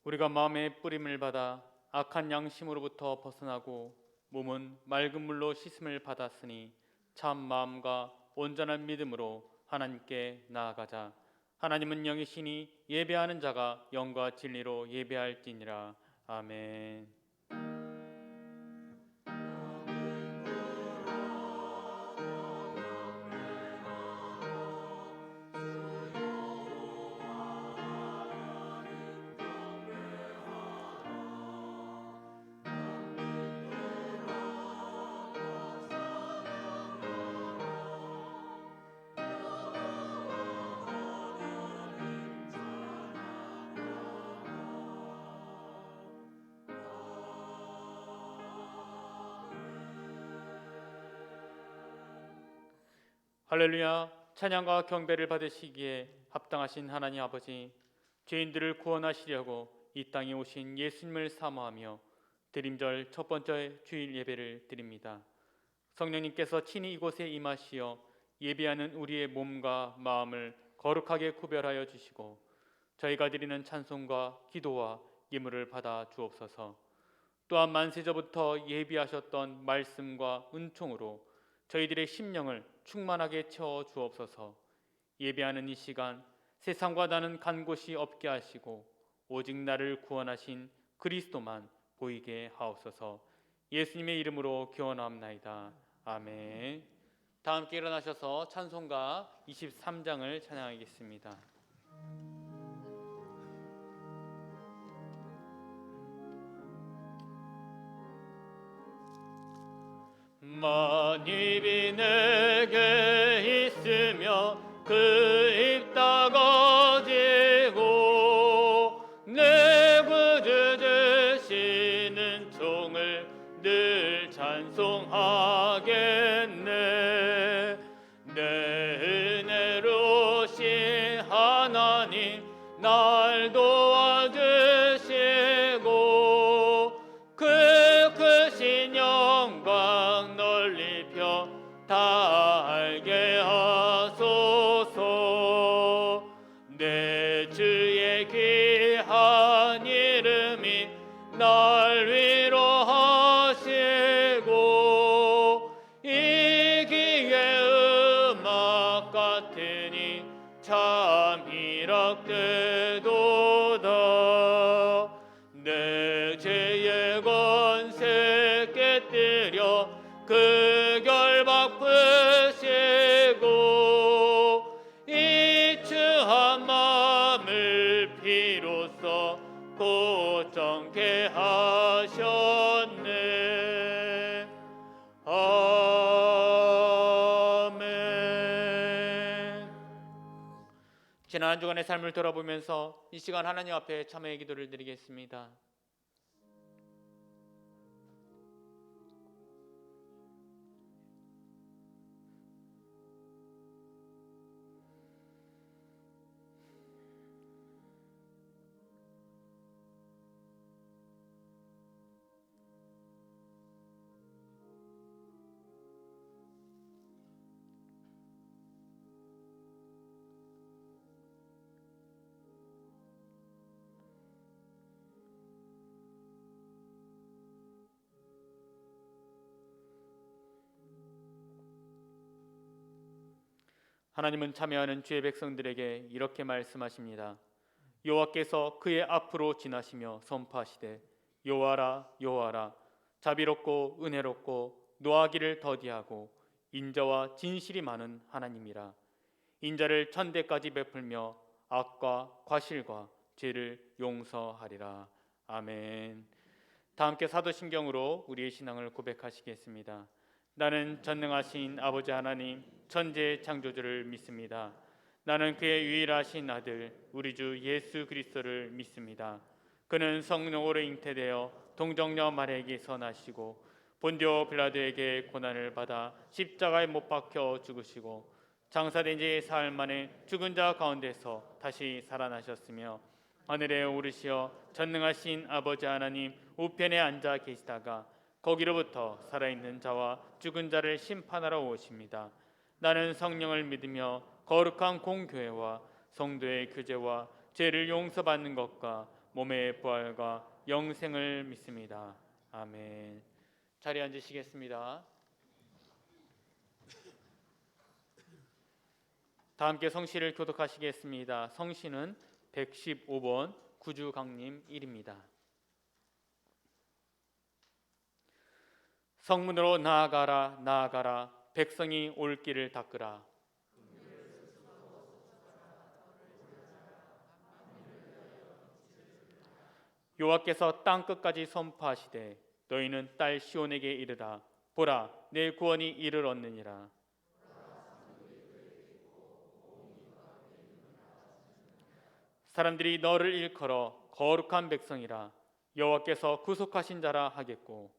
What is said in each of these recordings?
우리가 마음의 뿌림을 받아 악한 양심으로부터 벗어나고 몸은 맑은 물로 씻음을 받았으니 참 마음과 온전한 믿음으로 하나님께 나아가자. 하나님은 영이시니 예배하는 자가 영과 진리로 예배할지니라. 아멘. 할렐루야. 찬양과 경배를 받으시기에 합당하신 하나님 아버지, 죄인들을 구원하시려고 이 땅에 오신 예수님을 사모하며 드림절 첫 번째 주일 예배를 드립니다. 성령님께서 친히 이곳에 임하시어 예배하는 우리의 몸과 마음을 거룩하게 구별하여 주시고 저희가 드리는 찬송과 기도와 예물을 받아 주옵소서. 또한 만세전부터 예비하셨던 말씀과 은총으로 저희들의 심령을 충만하게 채워 주옵소서. 예배하는 이 시간 세상과 나는 간 곳이 없게 하시고 오직 나를 구원하신 그리스도만 보이게 하옵소서. 예수님의 이름으로 기원합나이다. 아멘. 다 함께 일어나셔서 찬송가 23장을 찬양하겠습니다. 만입이 내게 있으며 그 입 다거지고 내 구주 되시는 종을 늘 찬송하겠네. 내 은혜로신 하나님 날 도와주시고 그 크신 영광 널리 펴 다 알게 하소서. 내 주의 귀한 이름이 날 위로하시고 이 귀의 음악 같으니 참 희락되도다. 내 죄의 권세 깨뜨려 그 결박 푸시고 이 추한 마음을 피로써 고정케 하셨네. 아멘. 지난 한 주간의 삶을 돌아보면서 이 시간 하나님 앞에 참회의 기도를 드리겠습니다. 하나님은 참여하는 주의 백성들에게 이렇게 말씀하십니다. 여호와께서 그의 앞으로 지나시며 선포하시되 여호와라 여호와라 자비롭고 은혜롭고 노하기를 더디하고 인자와 진실이 많은 하나님이라. 인자를 천대까지 베풀며 악과 과실과 죄를 용서하리라. 아멘. 다 함께 사도신경으로 우리의 신앙을 고백하시겠습니다. 나는 전능하신 아버지 하나님 천지의 창조주를 믿습니다. 나는 그의 유일하신 아들 우리 주 예수 그리스도를 믿습니다. 그는 성령으로 잉태되어 동정녀 마리아에게서 나시고 본디오 빌라도에게 고난을 받아 십자가에 못 박혀 죽으시고 장사된 지 사흘 만에 죽은 자 가운데서 다시 살아나셨으며 하늘에 오르시어 전능하신 아버지 하나님 우편에 앉아 계시다가 거기로부터 살아있는 자와 죽은 자를 심판하러 오십니다. 나는 성령을 믿으며 거룩한 공교회와 성도의 교제와 죄를 용서받는 것과 몸의 부활과 영생을 믿습니다. 아멘. 자리에 앉으시겠습니다. 다 함께 성시를 교독하시겠습니다. 성시는 115번 구주강림 1입니다. 성문으로 나아가라 나아가라, 백성이 올 길을 닦으라. 여호와께서 땅 끝까지 선포하시되 너희는 딸 시온에게 이르라. 보라, 내 구원이 이를 얻느니라. 사람들이 너를 일컬어 거룩한 백성이라, 여호와께서 구속하신 자라 하겠고,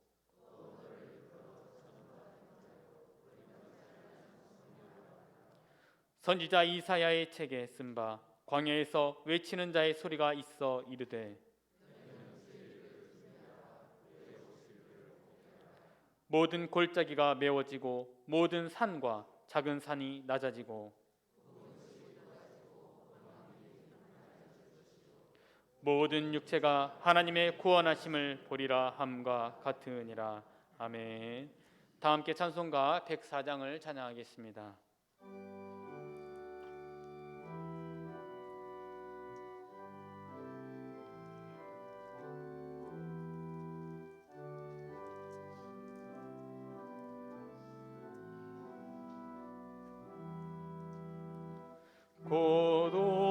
선지자 이사야의 책에 쓴 바 광야에서 외치는 자의 소리가 있어 이르되, 모든 골짜기가 메워지고 모든 산과 작은 산이 낮아지고 모든 육체가 하나님의 구원하심을 보리라 함과 같으니라. 아멘. 다 함께 찬송가 104장을 찬양하겠습니다.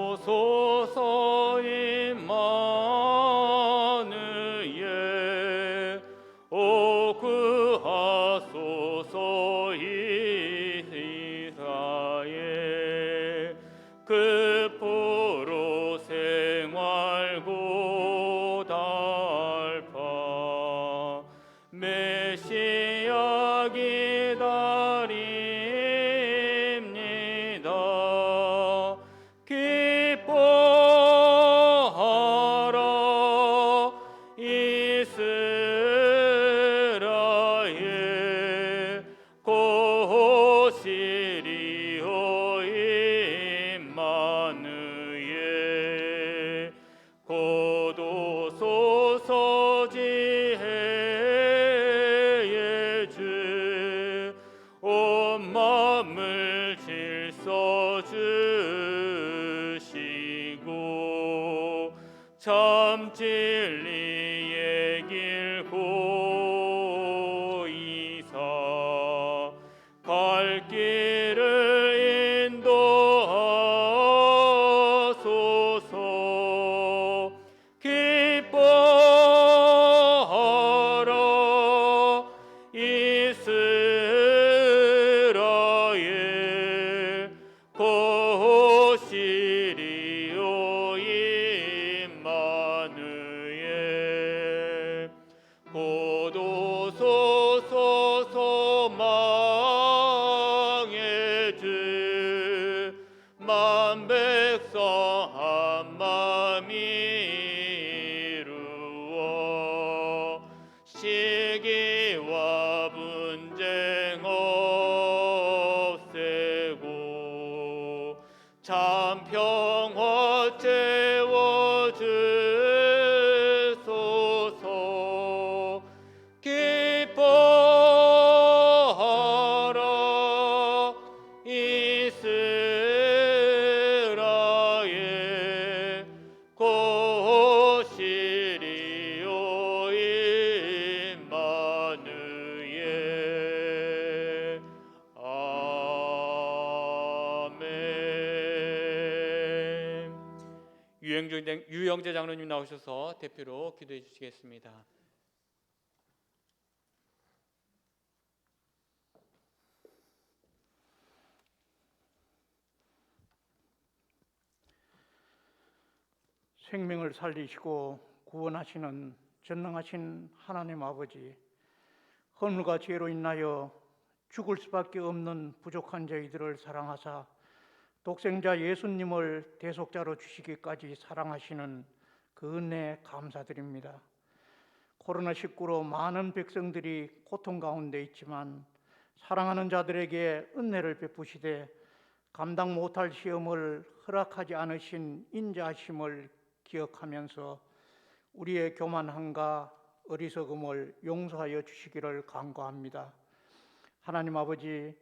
고도소서 임마누엘, 오 구하소서 이스라엘. 그 포로 생활 고달파, 메시아 기다립니다. 기뻐하라 이스라엘, 고시리오 임마누엘. 고도소서 지혜의 주, 온 마음을 질서 주시고 참 진리의 길 보이사 갈 길을 인도하소서. 기뻐하라 이스라엘, 고시리오 임마누엘. 고도소서 소망의 주, 만 백성 한 마음 이루어 시기와 분쟁 없애고 참 평화 채워주소서. 기뻐하라 이스라엘, 고시리오 임마누엘. 아멘. 유영재 장로님 나오셔서 대표로 기도해 주시겠습니다. 생명을 살리시고 구원하시는 전능하신 하나님 아버지, 허물과 죄로 인하여 죽을 수밖에 없는 부족한 저희들을 사랑하사 독생자 예수님을 대속자로 주시기까지 사랑하시는 그 은혜 감사드립니다. 코로나19로 많은 백성들이 고통 가운데 있지만 사랑하는 자들에게 은혜를 베푸시되 감당 못할 시험을 허락하지 않으신 인자하심을 기억하면서 우리의 교만함과 어리석음을 용서하여 주시기를 간구합니다. 하나님 아버지,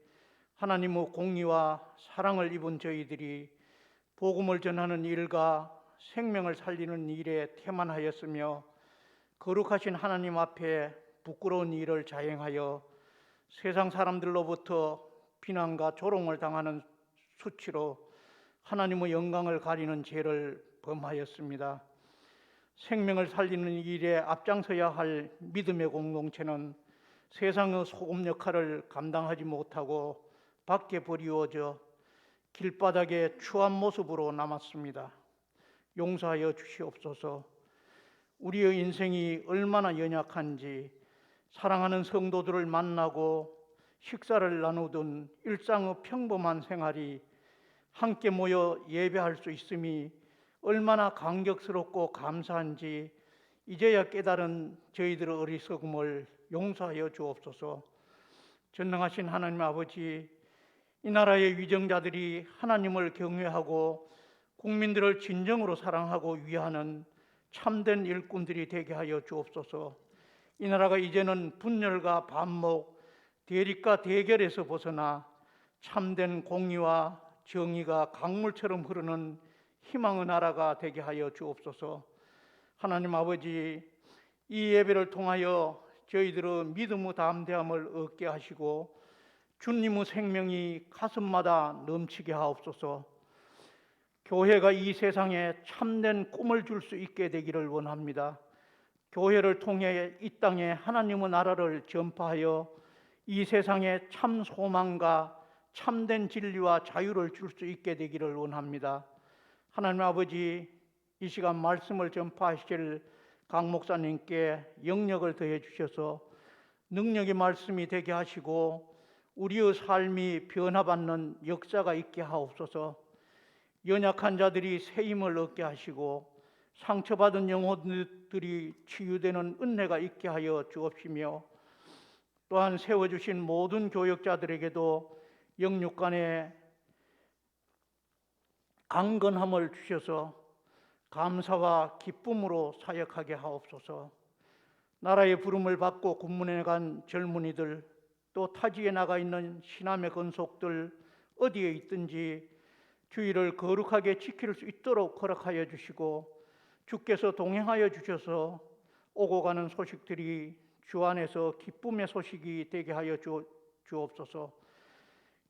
하나님의 공의와 사랑을 입은 저희들이 복음을 전하는 일과 생명을 살리는 일에 태만하였으며 거룩하신 하나님 앞에 부끄러운 일을 자행하여 세상 사람들로부터 비난과 조롱을 당하는 수치로 하나님의 영광을 가리는 죄를 범하였습니다. 생명을 살리는 일에 앞장서야 할 믿음의 공동체는 세상의 소금 역할을 감당하지 못하고 밖에 버리워져 길바닥에 추한 모습으로 남았습니다. 용서하여 주시옵소서. 우리의 인생이 얼마나 연약한지 사랑하는 성도들을 만나고 식사를 나누던 일상의 평범한 생활이 함께 모여 예배할 수 있음이 얼마나 감격스럽고 감사한지 이제야 깨달은 저희들의 어리석음을 용서하여 주옵소서. 전능하신 하나님 아버지, 이 나라의 위정자들이 하나님을 경외하고 국민들을 진정으로 사랑하고 위하는 참된 일꾼들이 되게 하여 주옵소서. 이 나라가 이제는 분열과 반목, 대립과 대결에서 벗어나 참된 공의와 정의가 강물처럼 흐르는 희망의 나라가 되게 하여 주옵소서. 하나님 아버지, 이 예배를 통하여 저희들의 믿음의 담대함을 얻게 하시고 주님의 생명이 가슴마다 넘치게 하옵소서. 교회가 이 세상에 참된 꿈을 줄 수 있게 되기를 원합니다. 교회를 통해 이 땅에 하나님의 나라를 전파하여 이 세상에 참 소망과 참된 진리와 자유를 줄 수 있게 되기를 원합니다. 하나님 아버지, 이 시간 말씀을 전파하실 강 목사님께 영력을 더해 주셔서 능력의 말씀이 되게 하시고 우리의 삶이 변화받는 역사가 있게 하옵소서. 연약한 자들이 새 힘을 얻게 하시고 상처받은 영혼들이 치유되는 은혜가 있게 하여 주옵시며 또한 세워주신 모든 교역자들에게도 영육간의 강건함을 주셔서 감사와 기쁨으로 사역하게 하옵소서. 나라의 부름을 받고 군문에 간 젊은이들, 또 타지에 나가 있는 신함의 건속들 어디에 있든지 주의를 거룩하게 지킬 수 있도록 허락하여 주시고 주께서 동행하여 주셔서 오고 가는 소식들이 주 안에서 기쁨의 소식이 되게 하여 주옵소서.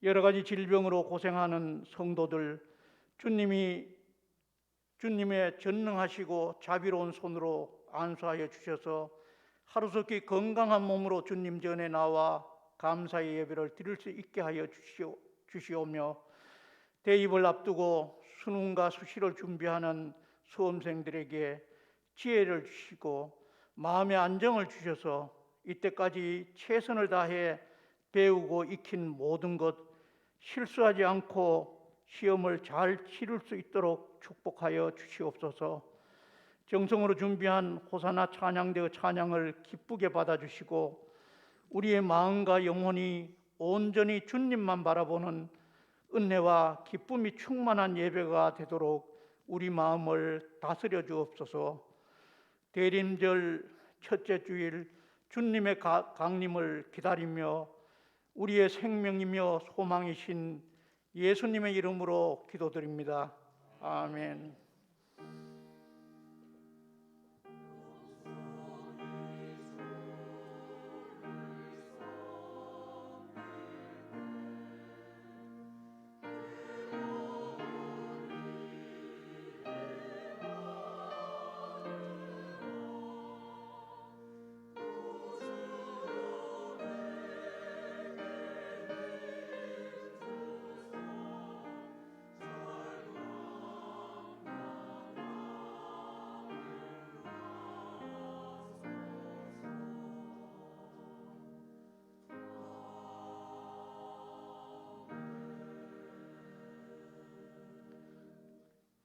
여러 가지 질병으로 고생하는 성도들, 주님의 전능하시고 자비로운 손으로 안수하여 주셔서 하루속히 건강한 몸으로 주님 전에 나와 감사의 예배를 드릴 수 있게 하여 주시오며 대입을 앞두고 수능과 수시를 준비하는 수험생들에게 지혜를 주시고 마음의 안정을 주셔서 이때까지 최선을 다해 배우고 익힌 모든 것 실수하지 않고 시험을 잘 치를 수 있도록 축복하여 주시옵소서. 정성으로 준비한 호사나 찬양대의 찬양을 기쁘게 받아주시고 우리의 마음과 영혼이 온전히 주님만 바라보는 은혜와 기쁨이 충만한 예배가 되도록 우리 마음을 다스려 주옵소서. 대림절 첫째 주일 주님의 강림을 기다리며 우리의 생명이며 소망이신 예수님의 이름으로 기도드립니다. 아멘.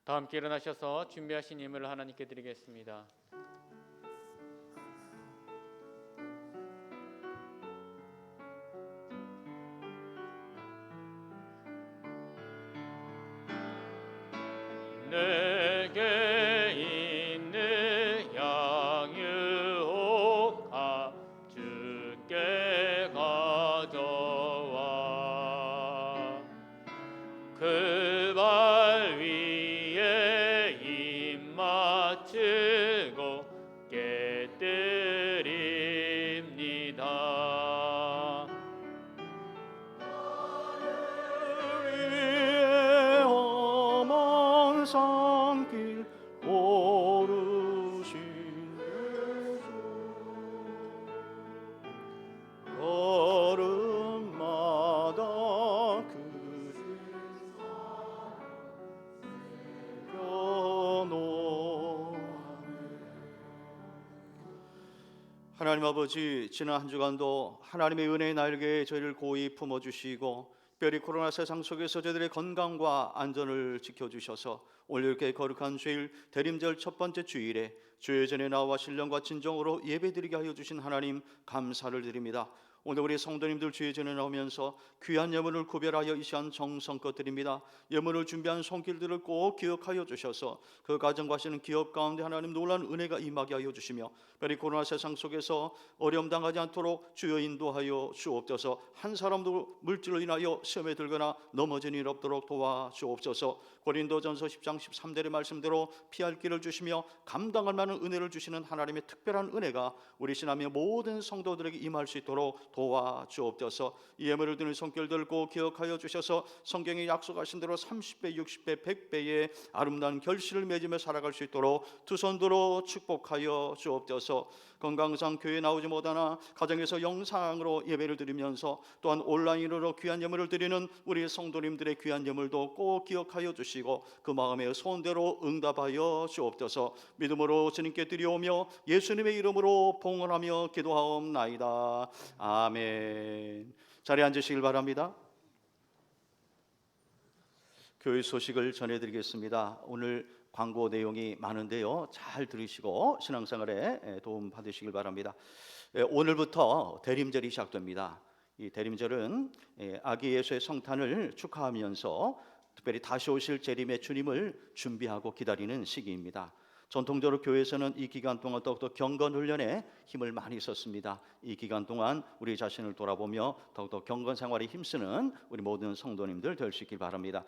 다 함께 일어나셔서 준비하신 예물을 하나님께 드리겠습니다. 내게 있는 양 산길 오르신 예수 걸음마다 하나님 아버지, 지난 한 주간도 하나님의 은혜의 날개에 저희를 고이 품어주시고 특별히 코로나 세상 속에서 저희들의 건강과 안전을 지켜주셔서 오늘 이렇게 거룩한 주일 대림절 첫 번째 주일에 주의 전에 나와 신령과 진정으로 예배드리게 하여 주신 하나님 감사를 드립니다. 오늘 우리 성도님들 주의 전에 나오면서 귀한 예물을 구별하여 이 시간 정성껏 드립니다. 예물을 준비한 손길들을 꼭 기억하여 주셔서 그 가정과 하시는 기업 가운데 하나님 놀라운 은혜가 임하게 하여 주시며 특별히 코로나 세상 속에서 어려움 당하지 않도록 주여 인도하여 주옵소서. 한 사람도 물질로 인하여 시험에 들거나 넘어진 일 없도록 도와주옵소서. 고린도전서 10장 13절의 말씀대로 피할 길을 주시며 감당할 만한 은혜를 주시는 하나님의 특별한 은혜가 우리 신앙의 모든 성도들에게 임할 수 있도록 도와주옵소서. 이 예물을 드는 손길들 꼭 기억하여 주셔서 성경에 약속하신 대로 30배, 60배, 100배의 아름다운 결실을 맺으며 살아갈 수 있도록 두 손 들어 축복하여 주옵소서. 건강상 교회에 나오지 못하나 가정에서 영상으로 예배를 드리면서 또한 온라인으로 귀한 예물을 드리는 우리 성도님들의 귀한 예물도 꼭 기억하여 주시고 그 마음의 소원대로 응답하여 주옵소서. 믿음으로 주님께 드리오며 예수님의 이름으로 봉헌하며 기도하옵나이다. 아멘. 자리에 앉으시길 바랍니다. 교회 소식을 전해드리겠습니다. 오늘 광고 내용이 많은데요, 잘 들으시고 신앙생활에 도움 받으시길 바랍니다. 오늘부터 대림절이 시작됩니다. 이 대림절은 아기 예수의 성탄을 축하하면서 특별히 다시 오실 재림의 주님을 준비하고 기다리는 시기입니다. 전통적으로 교회에서는 이 기간 동안 더욱더 경건 훈련에 힘을 많이 썼습니다. 이 기간 동안 우리 자신을 돌아보며 더욱더 경건 생활에 힘쓰는 우리 모든 성도님들 될 수 있길 바랍니다.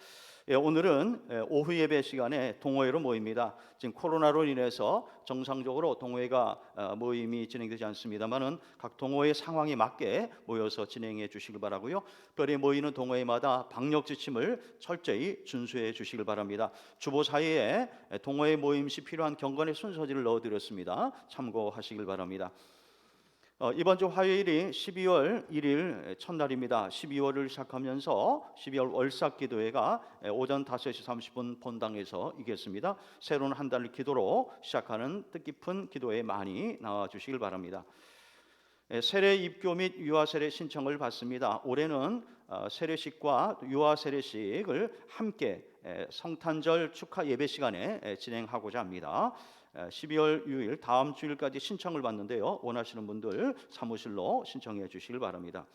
오늘은 오후 예배 시간에 동호회로 모입니다. 지금 코로나로 인해서 정상적으로 동호회가 모임이 진행되지 않습니다만은 각 동호회 상황에 맞게 모여서 진행해 주시길 바라고요. 특별히 모이는 동호회마다 방역 지침을 철저히 준수해 주시길 바랍니다. 주보 사이에 동호회 모임 시 필요한 경건의 순서지를 넣어드렸습니다. 참고하시길 바랍니다. 이번 주 화요일이 12월 1일 첫날입니다. 12월을 시작하면서 12월 월삭기도회가 오전 5시 30분 본당에서 있겠습니다. 새로운 한 달을 기도로 시작하는 뜻깊은 기도에 많이 나와주시길 바랍니다. 세례 입교 및 유아 세례 신청을 받습니다. 올해는 세례식과 유아 세례식을 함께 성탄절 축하 예배 시간에 진행하고자 합니다. 12월 6일 다음 주일까지 신청을 받는데요, 원하시는 분들 사무실로 신청해 주시길 바랍니다.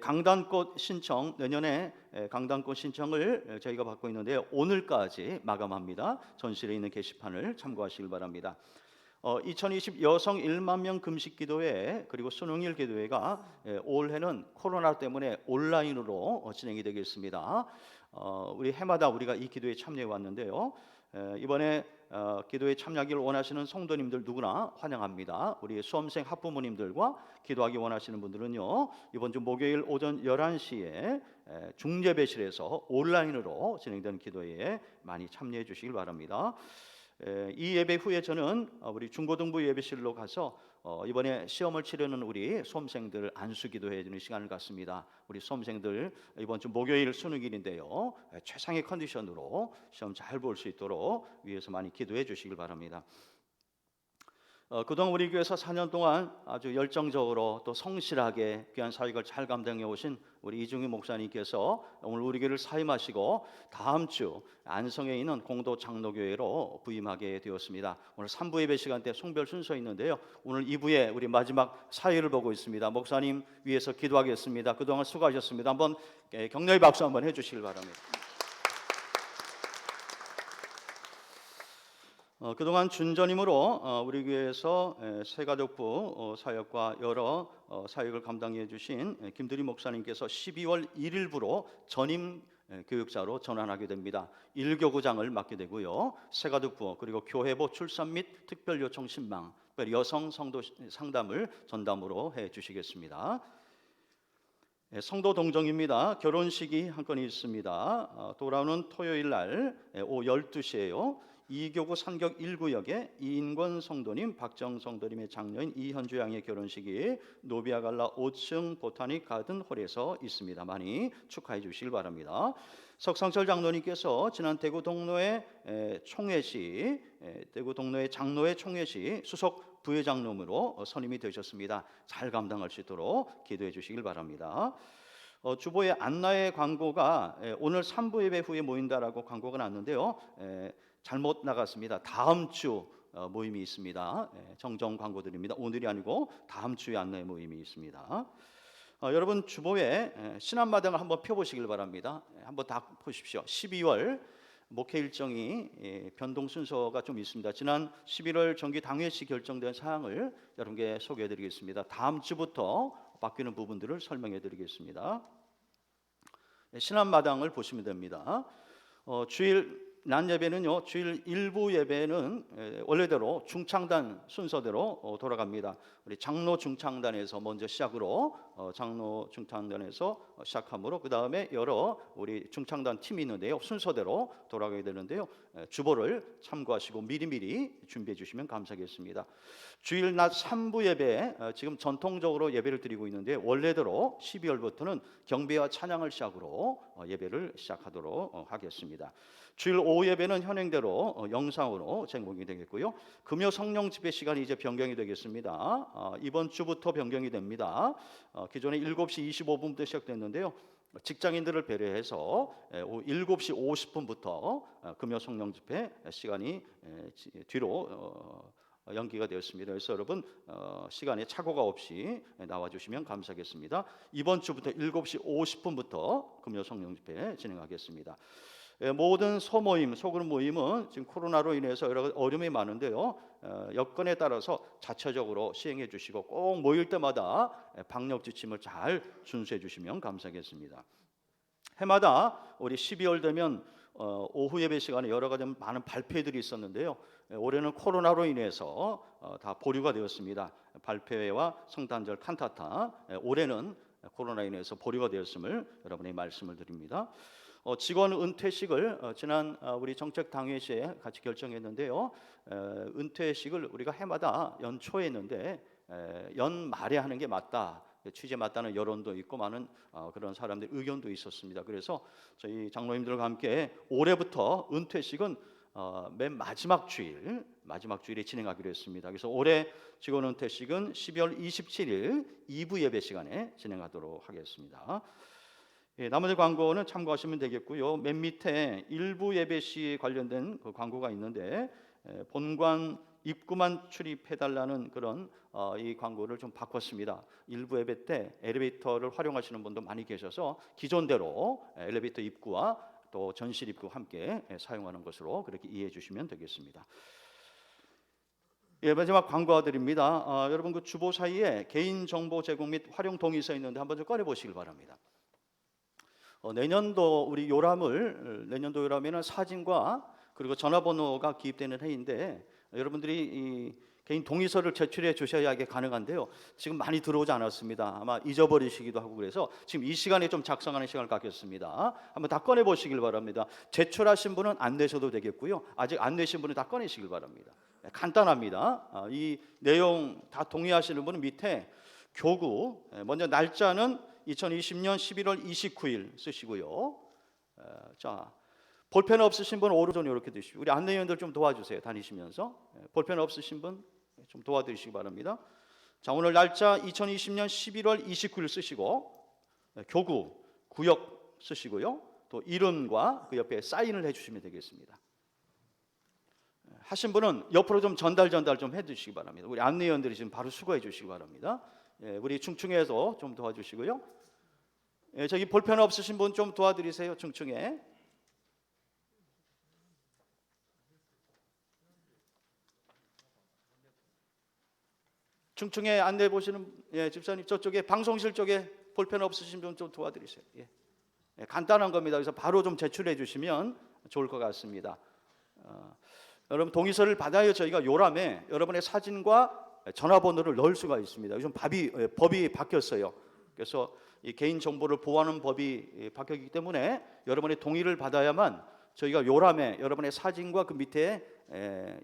강단꽃 신청, 내년에 강단꽃 신청을 저희가 받고 있는데요, 오늘까지 마감합니다. 전실에 있는 게시판을 참고하시길 바랍니다. 2020 여성 1만 명 금식 기도회 그리고 수능일 기도회가 올해는 코로나 때문에 온라인으로 진행이 되겠습니다. 우리 해마다 우리가 이 기도에 참여해 왔는데요, 이번에 기도에 참여하기를 원하시는 성도님들 누구나 환영합니다. 우리 수험생 학부모님들과 기도하기 원하시는 분들은요, 이번 주 목요일 오전 11시에 중예배실에서 온라인으로 진행되는 기도회에 많이 참여해 주시길 바랍니다. 이 예배 후에 저는 우리 중고등부 예배실로 가서 이번에 시험을 치르는 우리 수험생들 안수 기도해 주는 시간을 갖습니다. 우리 수험생들 이번 주 목요일 수능일인데요, 최상의 컨디션으로 시험 잘 볼 수 있도록 위에서 많이 기도해 주시길 바랍니다. 그동안 우리 교회에서 4년 동안 아주 열정적으로 또 성실하게 귀한 사역을 잘 감당해 오신 우리 이중희 목사님께서 오늘 우리 교회를 사임하시고 다음 주 안성에 있는 공도 장로교회로 부임하게 되었습니다. 오늘 3부 예배 시간 때 송별 순서 있는데요, 오늘 2부에 우리 마지막 사회를 보고 있습니다. 목사님 위해서 기도하겠습니다. 그동안 수고하셨습니다. 한번 격려의 박수 한번 해주시길 바랍니다. 그동안 준전임으로 우리 교회에서 새가족부 사역과 여러 사역을 감당해 주신 김두리 목사님께서 12월 1일부로 전임 교육자로 전환하게 됩니다. 1교구장을 맡게 되고요, 새가족부 그리고 교회보 출산 및 특별요청 신방, 특별히 여성 성도 상담을 전담으로 해 주시겠습니다. 성도 동정입니다. 결혼식이 한 건이 있습니다. 돌아오는 토요일 날 오후 12시에요. 이교구 산격 1구역에 이인권 성도님, 박정 성도님의 장녀인 이현주 양의 결혼식이 노비아갈라 5층 보타닉 가든 홀에서 있습니다. 많이 축하해 주시길 바랍니다. 석상철 장로님께서 지난 대구 동로의 총회시, 대구 동로의 장로회 총회시 수석 부회장님으로 선임이 되셨습니다. 잘 감당할 수 있도록 기도해 주시길 바랍니다. 주보에 안나의 광고가 오늘 3부 예배 후에 모인다라고 광고가 났는데요. 잘못 나갔습니다. 다음 주 모임이 있습니다. 정정 광고드립니다. 오늘이 아니고 다음 주에 안나의 모임이 있습니다. 여러분 주보에 신안마당을 한번 펴보시길 바랍니다. 한번 다 보십시오. 12월 목회 일정이 변동 순서가 좀 있습니다. 지난 11월 정기 당회시 결정된 사항을 여러분께 소개해드리겠습니다. 다음 주부터 바뀌는 부분들을 설명해드리겠습니다. 신안마당을 보시면 됩니다. 주일 낮 예배는요, 주일 일부 예배는 원래대로 중창단 순서대로 돌아갑니다. 우리 장로 중창단에서 먼저 시작으로 장로 중창단에서 시작하므로 그 다음에 여러 우리 중창단 팀이 있는데요, 순서대로 돌아가게 되는데요, 주보를 참고하시고 미리미리 준비해 주시면 감사하겠습니다. 주일 낮 3부 예배 지금 전통적으로 예배를 드리고 있는데 원래대로 12월부터는 경배와 찬양을 시작으로 예배를 시작하도록 하겠습니다. 주일 오후 예배는 현행대로 영상으로 제공이 되겠고요. 금요 성령 집회 시간이 이제 변경이 되겠습니다. 이번 주부터 변경이 됩니다. 기존에 7시 25분부터 시작됐는데요. 직장인들을 배려해서 오후 7시 50분부터 금요 성령 집회 시간이 뒤로 연기가 되었습니다. 그래서 여러분 시간에 착오가 없이 나와주시면 감사하겠습니다. 이번 주부터 7시 50분부터 금요 성령 집회 진행하겠습니다. 모든 소모임, 소그룹 모임은 지금 코로나로 인해서 여러 가지 어려움이 많은데요, 여건에 따라서 자체적으로 시행해 주시고 꼭 모일 때마다 방역 지침을 잘 준수해 주시면 감사하겠습니다. 해마다 우리 12월 되면 오후 예배 시간에 여러 가지 많은 발표들이 있었는데요, 올해는 코로나로 인해서 다 보류가 되었습니다. 발표회와 성탄절 칸타타 올해는 코로나로 인해서 보류가 되었음을 여러분의 말씀을 드립니다. 직원 은퇴식을 지난 우리 정책당회시에 같이 결정했는데요, 은퇴식을 우리가 해마다 연초에 했는데 연말에 하는 게 맞다, 취지에 맞다는 여론도 있고 많은 그런 사람들 의견도 있었습니다. 그래서 저희 장로님들과 함께 올해부터 은퇴식은 맨 마지막 주일에 진행하기로 했습니다. 그래서 올해 직원 은퇴식은 12월 27일 2부 예배 시간에 진행하도록 하겠습니다. 나머지 광고는 참고하시면 되겠고요. 맨 밑에 일부 예배 시 관련된 그 광고가 있는데 본관 입구만 출입해달라는 그런 이 광고를 좀 바꿨습니다. 일부 예배 때 엘리베이터를 활용하시는 분도 많이 계셔서 기존대로 엘리베이터 입구와 또 전실 입구 함께 사용하는 것으로 그렇게 이해해 주시면 되겠습니다. 마지막 광고 드립니다. 여러분 그 주보 사이에 개인 정보 제공 및 활용 동의 써 있는데 한번 좀 꺼내 보시길 바랍니다. 내년도 우리 요람을 내년도 요람에는 사진과 그리고 전화번호가 기입되는 해인데 여러분들이 이 개인 동의서를 제출해 주셔야 이게 가능한데요. 지금 많이 들어오지 않았습니다. 아마 잊어버리시기도 하고 그래서 지금 이 시간에 좀 작성하는 시간을 갖겠습니다. 한번 다 꺼내 보시길 바랍니다. 제출하신 분은 안 내셔도 되겠고요. 아직 안 내신 분은 다 꺼내시길 바랍니다. 간단합니다. 이 내용 다 동의하시는 분은 밑에 교구 먼저 날짜는 2020년 11월 29일 쓰시고요. 자, 볼펜 없으신 분 오른손 이렇게 드시고 우리 안내위원들 좀 도와주세요. 다니시면서 볼펜 없으신 분 좀 도와드리시기 바랍니다. 자, 오늘 날짜 2020년 11월 29일 쓰시고 교구, 구역 쓰시고요. 또 이름과 그 옆에 사인을 해주시면 되겠습니다. 하신 분은 옆으로 좀 전달 좀 해주시기 바랍니다. 우리 안내위원들이 지금 바로 수고해 주시기 바랍니다. 우리 충충에서 좀 도와주시고요. 저기 볼펜 없으신 분 좀 도와드리세요. 충충에. 충충에 안내 보시는 집사님 저쪽에 방송실 쪽에 볼펜 없으신 분 좀 도와드리세요. 간단한 겁니다. 그래서 바로 좀 제출해 주시면 좋을 것 같습니다. 여러분 동의서를 받아야 저희가 요람에 여러분의 사진과 전화번호를 넣을 수가 있습니다. 요즘 법이 바뀌었어요. 그래서 이 개인 정보를 보호하는 법이 바뀌었기 때문에 여러분의 동의를 받아야만 저희가 요람에 여러분의 사진과 그 밑에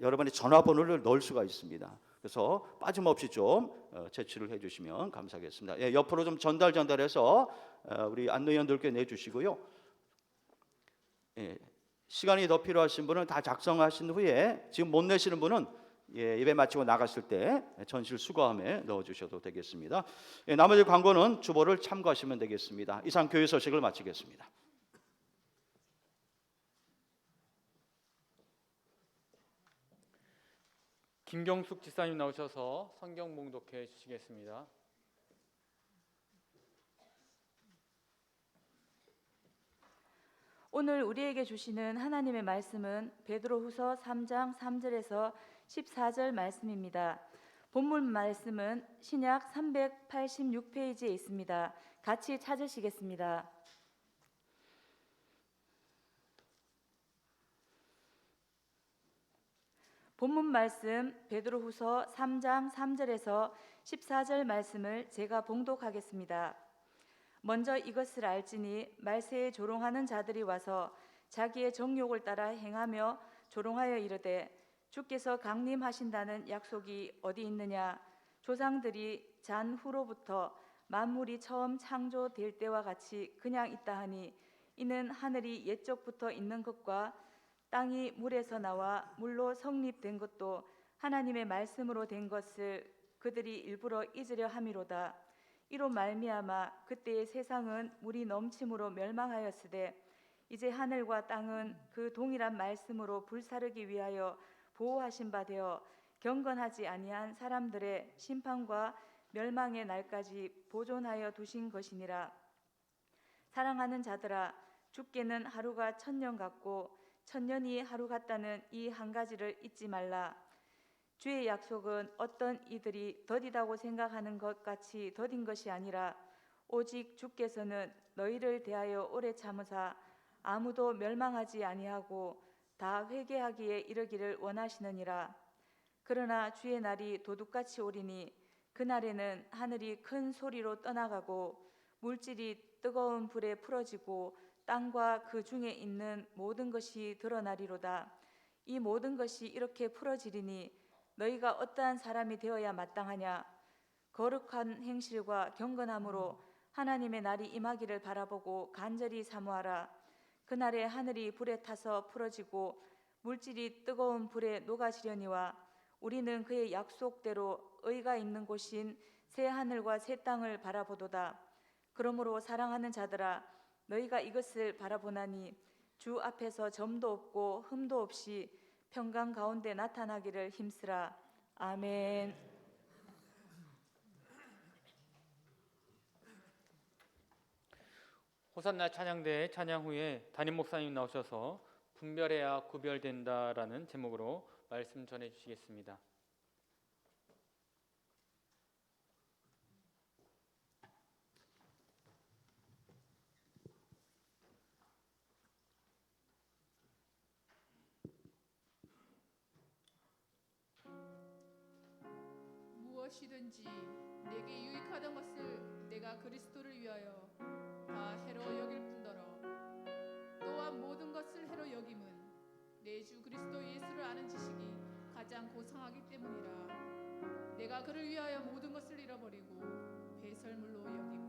여러분의 전화번호를 넣을 수가 있습니다. 그래서 빠짐없이 좀 제출을 해주시면 감사하겠습니다. 예, 옆으로 좀 전달해서 우리 안내위원들께 내주시고요. 예, 시간이 더 필요하신 분은 다 작성하신 후에 지금 못 내시는 분은 예배 마치고 나갔을 때 전실 수거함에 넣어주셔도 되겠습니다. 예, 나머지 광고는 주보를 참고하시면 되겠습니다. 이상 교회 소식을 마치겠습니다. 김경숙 지사님 나오셔서 성경 봉독해 주시겠습니다. 오늘 우리에게 주시는 하나님의 말씀은 베드로후서 3장 3절에서 14절 말씀입니다. 본문 말씀은 신약 386페이지에 있습니다. 같이 찾으시겠습니다. 본문 말씀 베드로후서 3장 3절에서 14절 말씀을 제가 봉독하겠습니다. 먼저 이것을 알지니 말세에 조롱하는 자들이 와서 자기의 정욕을 따라 행하며 조롱하여 이르되 주께서 강림하신다는 약속이 어디 있느냐. 조상들이 잔 후로부터 만물이 처음 창조될 때와 같이 그냥 있다 하니 이는 하늘이 옛적부터 있는 것과 땅이 물에서 나와 물로 성립된 것도 하나님의 말씀으로 된 것을 그들이 일부러 잊으려 함이로다. 이로 말미암아 그때의 세상은 물이 넘침으로 멸망하였으되 이제 하늘과 땅은 그 동일한 말씀으로 불사르기 위하여 보호하신 바 되어 경건하지 아니한 사람들의 심판과 멸망의 날까지 보존하여 두신 것이니라. 사랑하는 자들아, 주께는 하루가 1000년 같고 1000년이 하루 같다는 이 한 가지를 잊지 말라. 주의 약속은 어떤 이들이 더디다고 생각하는 것 같이 더딘 것이 아니라 오직 주께서는 너희를 대하여 오래 참으사 아무도 멸망하지 아니하고 다 회개하기에 이르기를 원하시느니라. 그러나 주의 날이 도둑같이 오리니 그날에는 하늘이 큰 소리로 떠나가고 물질이 뜨거운 불에 풀어지고 땅과 그 중에 있는 모든 것이 드러나리로다. 이 모든 것이 이렇게 풀어지리니 너희가 어떠한 사람이 되어야 마땅하냐. 거룩한 행실과 경건함으로 하나님의 날이 임하기를 바라보고 간절히 사모하라. 그날에 하늘이 불에 타서 풀어지고 물질이 뜨거운 불에 녹아지려니와 우리는 그의 약속대로 의가 있는 곳인 새 하늘과 새 땅을 바라보도다. 그러므로 사랑하는 자들아, 너희가 이것을 바라보나니 주 앞에서 점도 없고 흠도 없이 평강 가운데 나타나기를 힘쓰라. 아멘. 호산나 찬양대 찬양 후에 담임 목사님 나오셔서 분별해야 구별된다라는 제목으로 말씀 전해 주시겠습니다. 무엇이든지 내게 유익하던 것을 내가 그리스도를 위하여 다 해로 여길 뿐더러 또한 모든 것을 해로 여김은 내 주 그리스도 예수를 아는 지식이 가장 고상하기 때문이라. 내가 그를 위하여 모든 것을 잃어버리고 배설물로 여김은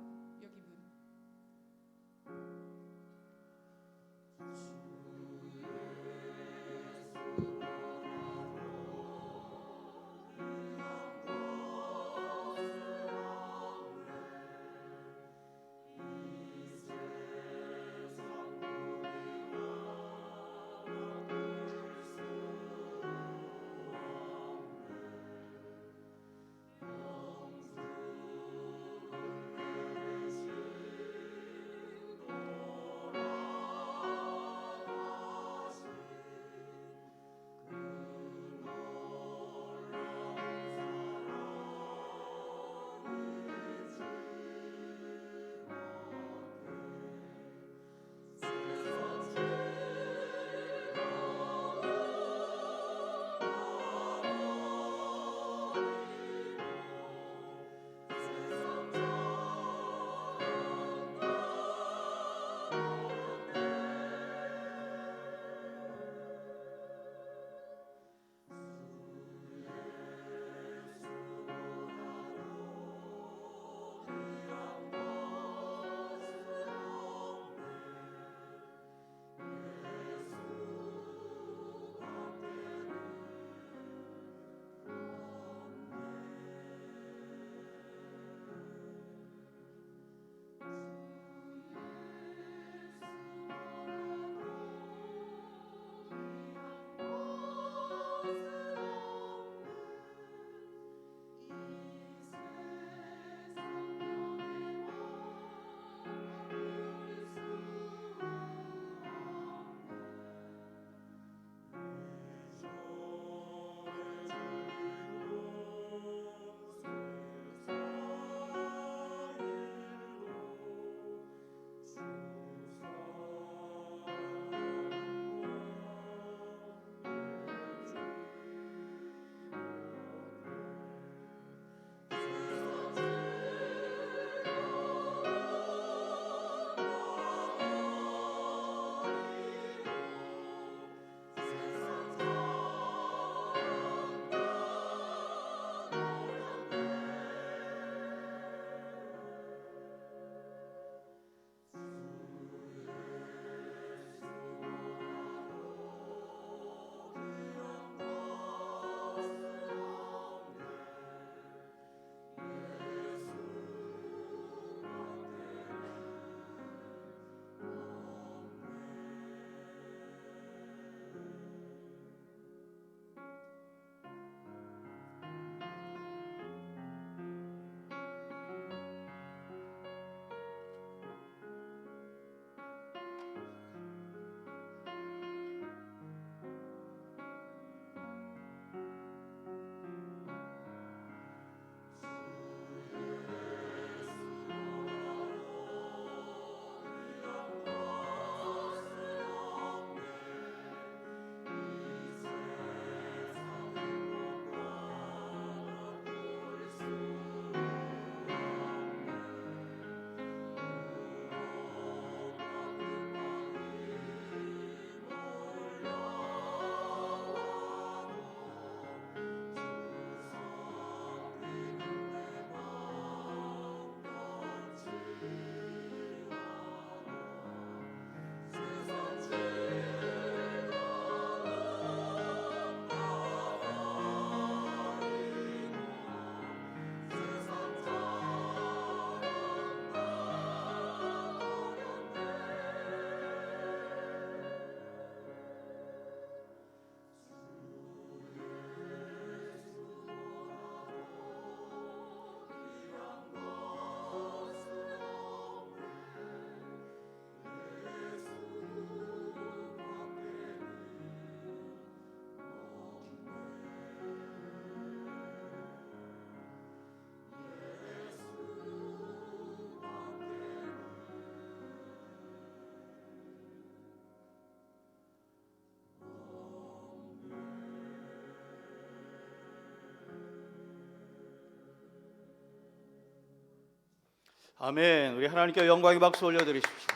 아멘. 우리 하나님께 영광의 박수 올려드리십시오.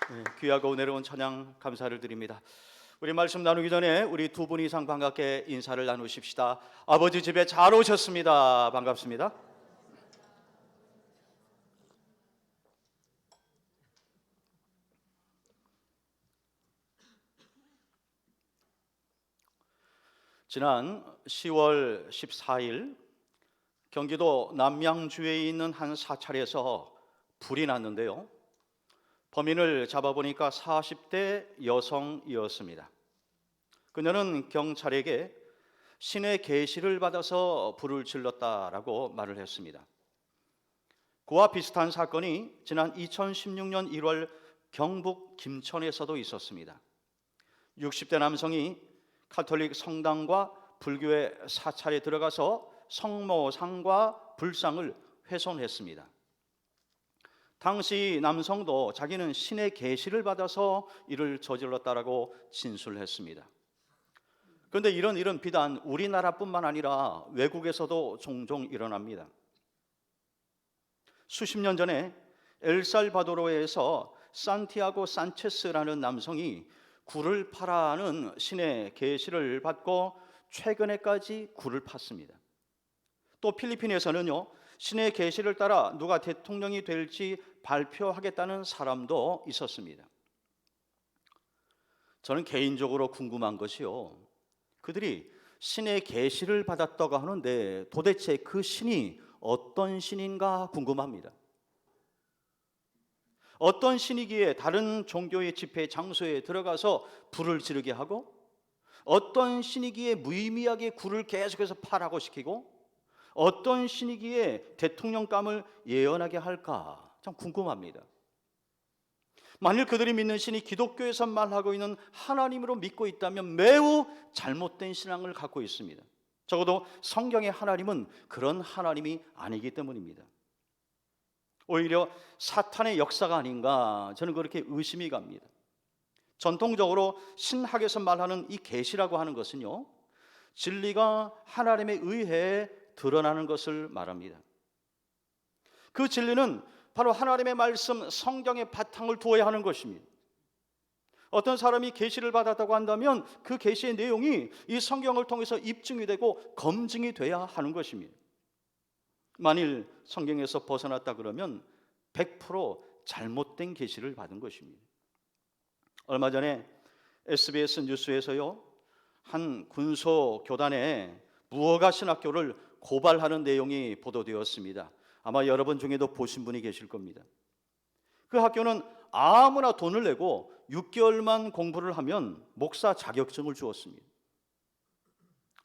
네, 귀하고 은혜로운 찬양 감사를 드립니다. 우리 말씀 나누기 전에 우리 두 분 이상 반갑게 인사를 나누십시다. 아버지 집에 잘 오셨습니다. 반갑습니다. 지난 10월 14일 경기도 남양주에 있는 한 사찰에서 불이 났는데요. 범인을 잡아보니까 40대 여성이었습니다. 그녀는 경찰에게 신의 계시를 받아서 불을 질렀다라고 말을 했습니다. 그와 비슷한 사건이 지난 2016년 1월 경북 김천에서도 있었습니다. 60대 남성이 가톨릭 성당과 불교의 사찰에 들어가서 성모상과 불상을 훼손했습니다. 당시 남성도 자기는 신의 계시를 받아서 이를 저질렀다라고 진술했습니다. 그런데 이런 일은 비단 우리나라뿐만 아니라 외국에서도 종종 일어납니다. 수십 년 전에 엘살바도르에서 산티아고 산체스라는 남성이 굴을 파라는 신의 계시를 받고 최근에까지 굴을 팠습니다. 또 필리핀에서는요, 신의 계시를 따라 누가 대통령이 될지 발표하겠다는 사람도 있었습니다. 저는 개인적으로 궁금한 것이요, 그들이 신의 계시를 받았다고 하는데 도대체 그 신이 어떤 신인가 궁금합니다. 어떤 신이기에 다른 종교의 집회 장소에 들어가서 불을 지르게 하고, 어떤 신이기에 무의미하게 굴을 계속해서 파라고 시키고, 어떤 신이기에 대통령감을 예언하게 할까 참 궁금합니다. 만일 그들이 믿는 신이 기독교에서 말하고 있는 하나님으로 믿고 있다면 매우 잘못된 신앙을 갖고 있습니다. 적어도 성경의 하나님은 그런 하나님이 아니기 때문입니다. 오히려 사탄의 역사가 아닌가 저는 그렇게 의심이 갑니다. 전통적으로 신학에서 말하는 이 계시라고 하는 것은요, 진리가 하나님에 의해 드러나는 것을 말합니다. 그 진리는 바로 하나님의 말씀 성경의 바탕을 두어야 하는 것입니다. 어떤 사람이 계시를 받았다고 한다면 그 계시의 내용이 이 성경을 통해서 입증이 되고 검증이 돼야 하는 것입니다. 만일 성경에서 벗어났다 그러면 100% 잘못된 계시를 받은 것입니다. 얼마 전에 SBS 뉴스에서요, 한 군소 교단에 무허가 신학교를 고발하는 내용이 보도되었습니다. 아마 여러분 중에도 보신 분이 계실 겁니다. 그 학교는 아무나 돈을 내고 6개월만 공부를 하면 목사 자격증을 주었습니다.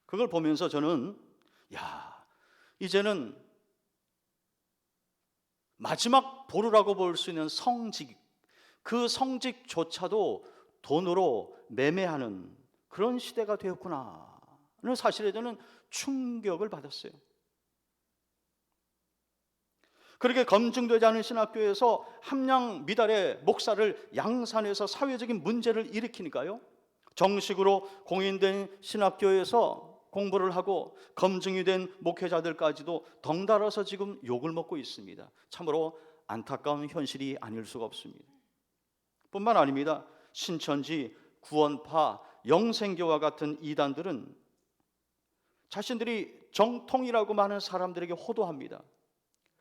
그걸 보면서 저는 이제는 마지막 보루라고 볼 수 있는 성직, 그 성직조차도 돈으로 매매하는 그런 시대가 되었구나 하는 사실에 저는 충격을 받았어요. 그렇게 검증되지 않은 신학교에서 함량 미달의 목사를 양산해서 사회적인 문제를 일으키니까요, 정식으로 공인된 신학교에서 공부를 하고 검증이 된 목회자들까지도 덩달아서 지금 욕을 먹고 있습니다. 참으로 안타까운 현실이 아닐 수가 없습니다. 뿐만 아닙니다. 신천지, 구원파, 영생교와 같은 이단들은 자신들이 정통이라고 많은 사람들에게 호도합니다.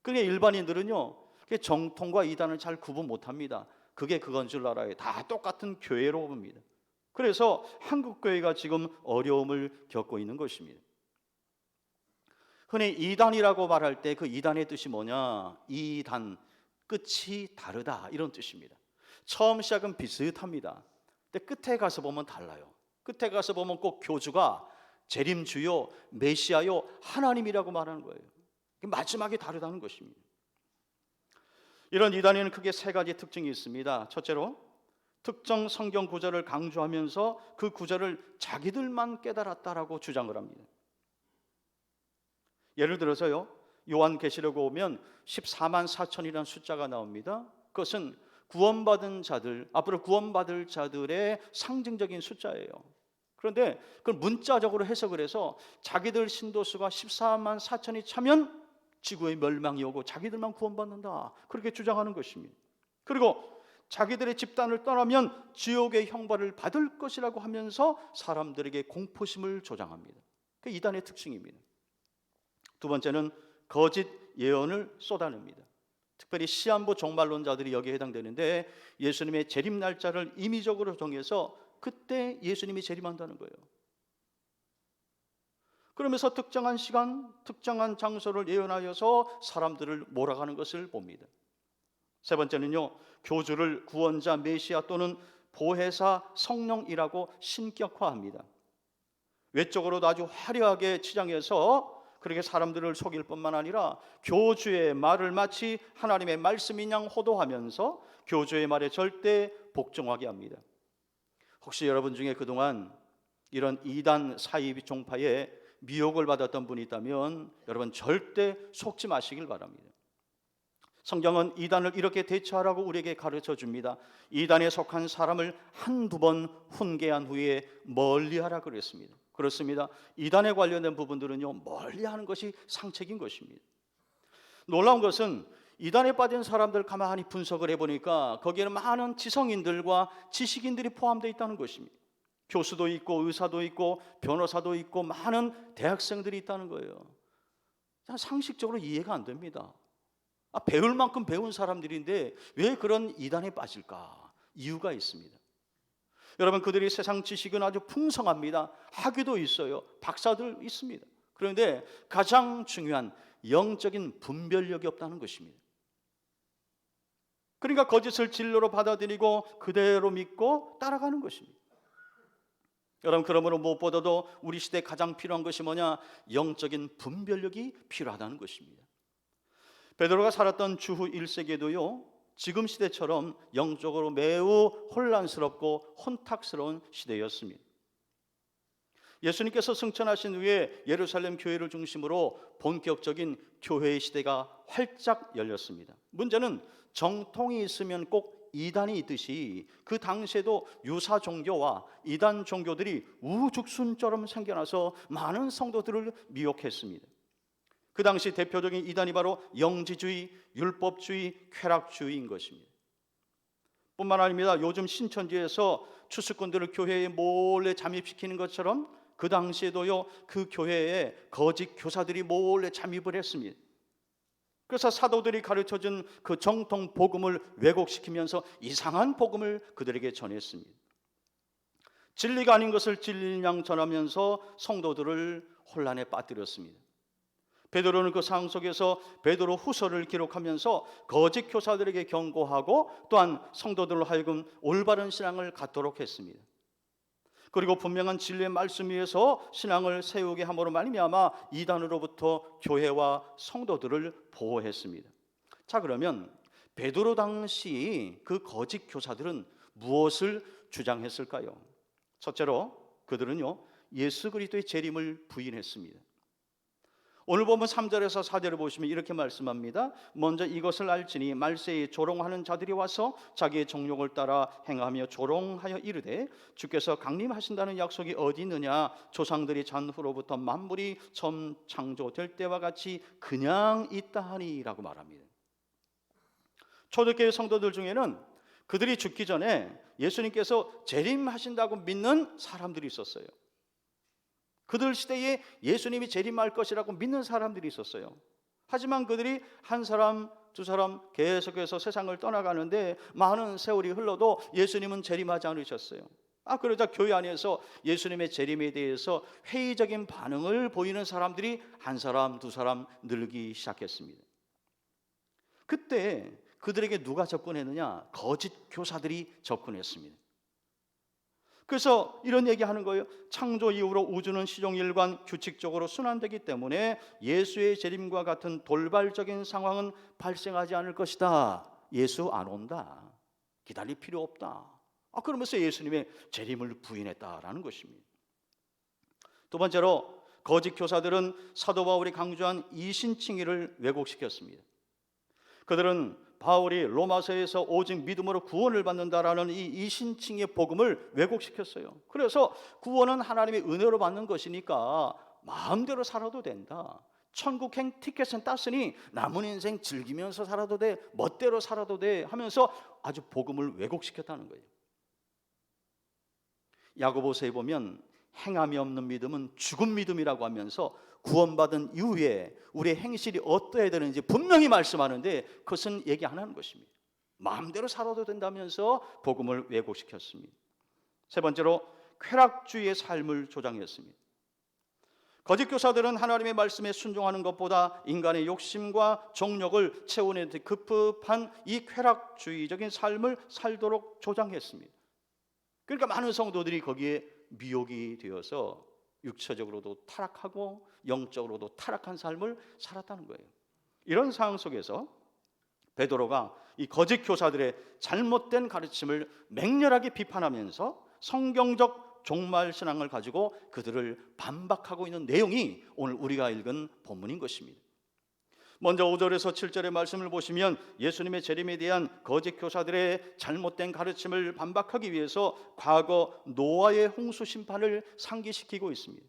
그게 일반인들은요, 정통과 이단을 잘 구분 못합니다. 그게 그건 줄 알아요. 다 똑같은 교회로 봅니다. 그래서 한국 교회가 지금 어려움을 겪고 있는 것입니다. 흔히 이단이라고 말할 때 그 이단의 뜻이 뭐냐? 이단, 끝이 다르다, 이런 뜻입니다. 처음 시작은 비슷합니다. 근데 끝에 가서 보면 달라요. 끝에 가서 보면 꼭 교주가 재림주요, 메시아요, 하나님이라고 말하는 거예요. 마지막에 다르다는 것입니다. 이런 이단에는 크게 세 가지 특징이 있습니다. 첫째로, 특정 성경 구절을 강조하면서 그 구절을 자기들만 깨달았다라고 주장을 합니다. 예를 들어서요, 요한계시록에 오면 14만 4천이라는 숫자가 나옵니다. 그것은 구원받은 자들, 앞으로 구원받을 자들의 상징적인 숫자예요. 그런데 그걸 문자적으로 해석을 해서 자기들 신도수가 14만 4천이 차면 지구의 멸망이 오고 자기들만 구원받는다, 그렇게 주장하는 것입니다. 그리고 자기들의 집단을 떠나면 지옥의 형벌을 받을 것이라고 하면서 사람들에게 공포심을 조장합니다. 그 이단의 특징입니다. 두 번째는 거짓 예언을 쏟아냅니다. 특별히 시한부 종말론자들이 여기에 해당되는데, 예수님의 재림 날짜를 임의적으로 정해서 그때 예수님이 재림한다는 거예요. 그러면서 특정한 시간, 특정한 장소를 예언하여서 사람들을 몰아가는 것을 봅니다. 세 번째는요, 교주를 구원자, 메시아 또는 보혜사, 성령이라고 신격화합니다. 외적으로도 아주 화려하게 치장해서 그렇게 사람들을 속일 뿐만 아니라 교주의 말을 마치 하나님의 말씀인 양 호도하면서 교주의 말에 절대 복종하게 합니다. 혹시 여러분 중에 그동안 이런 이단 사이비 종파에 미혹을 받았던 분이 있다면 여러분 절대 속지 마시길 바랍니다. 성경은 이단을 이렇게 대처하라고 우리에게 가르쳐 줍니다. 이단에 속한 사람을 한두 번 훈계한 후에 멀리하라 그랬습니다. 그렇습니다. 이단에 관련된 부분들은요, 멀리하는 것이 상책인 것입니다. 놀라운 것은 이단에 빠진 사람들 가만히 분석을 해보니까 거기에는 많은 지성인들과 지식인들이 포함되어 있다는 것입니다. 교수도 있고 의사도 있고 변호사도 있고 많은 대학생들이 있다는 거예요. 상식적으로 이해가 안 됩니다. 배울 만큼 배운 사람들인데 왜 그런 이단에 빠질까? 이유가 있습니다. 여러분, 그들이 세상 지식은 아주 풍성합니다. 학위도 있어요. 박사들 있습니다. 그런데 가장 중요한 영적인 분별력이 없다는 것입니다. 그러니까 거짓을 진로로 받아들이고 그대로 믿고 따라가는 것입니다. 여러분, 그러므로 무엇보다도 우리 시대에 가장 필요한 것이 뭐냐? 영적인 분별력이 필요하다는 것입니다. 베드로가 살았던 주후 1세기에도요, 지금 시대처럼 영적으로 매우 혼란스럽고 혼탁스러운 시대였습니다. 예수님께서 승천하신 후에 예루살렘 교회를 중심으로 본격적인 교회의 시대가 활짝 열렸습니다. 문제는 정통이 있으면 꼭 이단이 있듯이 그 당시에도 유사 종교와 이단 종교들이 우후죽순처럼 생겨나서 많은 성도들을 미혹했습니다. 그 당시 대표적인 이단이 바로 영지주의, 율법주의, 쾌락주의인 것입니다. 뿐만 아닙니다. 요즘 신천지에서 추수꾼들을 교회에 몰래 잠입시키는 것처럼 그 당시에도요, 그 교회에 거짓 교사들이 몰래 잠입을 했습니다. 그래서 사도들이 가르쳐준 그 정통 복음을 왜곡시키면서 이상한 복음을 그들에게 전했습니다. 진리가 아닌 것을 진리인 양 전하면서 성도들을 혼란에 빠뜨렸습니다. 베드로는 그 상황 속에서 베드로 후서를 기록하면서 거짓 교사들에게 경고하고 또한 성도들로 하여금 올바른 신앙을 갖도록 했습니다. 그리고 분명한 진리의 말씀 위에서 신앙을 세우게 함으로 말미암아 이단으로부터 교회와 성도들을 보호했습니다. 자, 그러면 베드로 당시 그 거짓 교사들은 무엇을 주장했을까요? 첫째로 그들은요, 예수 그리스도의 재림을 부인했습니다. 오늘 보면 3절에서 4절을 보시면 이렇게 말씀합니다. 먼저 이것을 알지니 말세에 조롱하는 자들이 와서 자기의 정욕을 따라 행하며 조롱하여 이르되 주께서 강림하신다는 약속이 어디 있느냐? 조상들이 잔후로부터 만물이 처음 창조될 때와 같이 그냥 있다 하니라고 말합니다. 초대교회 성도들 중에는 그들이 죽기 전에 예수님께서 재림하신다고 믿는 사람들이 있었어요. 그들 시대에 예수님이 재림할 것이라고 믿는 사람들이 있었어요. 하지만 그들이 한 사람, 두 사람 계속해서 세상을 떠나가는데 많은 세월이 흘러도 예수님은 재림하지 않으셨어요. 그러자 교회 안에서 예수님의 재림에 대해서 회의적인 반응을 보이는 사람들이 한 사람, 두 사람 늘기 시작했습니다. 그때 그들에게 누가 접근했느냐? 거짓 교사들이 접근했습니다. 그래서 이런 얘기하는 거예요. 창조 이후로 우주는 시종일관 규칙적으로 순환되기 때문에 예수의 재림과 같은 돌발적인 상황은 발생하지 않을 것이다. 예수 안 온다. 기다릴 필요 없다. 그러면서 예수님의 재림을 부인했다라는 것입니다. 두 번째로 거짓 교사들은 사도 바울이 강조한 이신칭의를 왜곡시켰습니다. 그들은 바울이 로마서에서 오직 믿음으로 구원을 받는다라는 이 이신칭의 복음을 왜곡시켰어요. 그래서 구원은 하나님의 은혜로 받는 것이니까 마음대로 살아도 된다. 천국행 티켓은 땄으니 남은 인생 즐기면서 살아도 돼, 멋대로 살아도 돼 하면서 아주 복음을 왜곡시켰다는 거예요. 야고보서에 보면 행함이 없는 믿음은 죽은 믿음이라고 하면서 구원받은 이후에 우리의 행실이 어떠해야 되는지 분명히 말씀하는데 그것은 얘기 안 하는 것입니다. 마음대로 살아도 된다면서 복음을 왜곡시켰습니다. 세 번째로 쾌락주의의 삶을 조장했습니다. 거짓 교사들은 하나님의 말씀에 순종하는 것보다 인간의 욕심과 정욕을 채우는 데 급급한 이 쾌락주의적인 삶을 살도록 조장했습니다. 그러니까 많은 성도들이 거기에 미혹이 되어서 육체적으로도 타락하고 영적으로도 타락한 삶을 살았다는 거예요. 이런 상황 속에서 베드로가 이 거짓 교사들의 잘못된 가르침을 맹렬하게 비판하면서 성경적 종말 신앙을 가지고 그들을 반박하고 있는 내용이 오늘 우리가 읽은 본문인 것입니다. 먼저 5절에서 7절의 말씀을 보시면 예수님의 재림에 대한 거짓 교사들의 잘못된 가르침을 반박하기 위해서 과거 노아의 홍수 심판을 상기시키고 있습니다.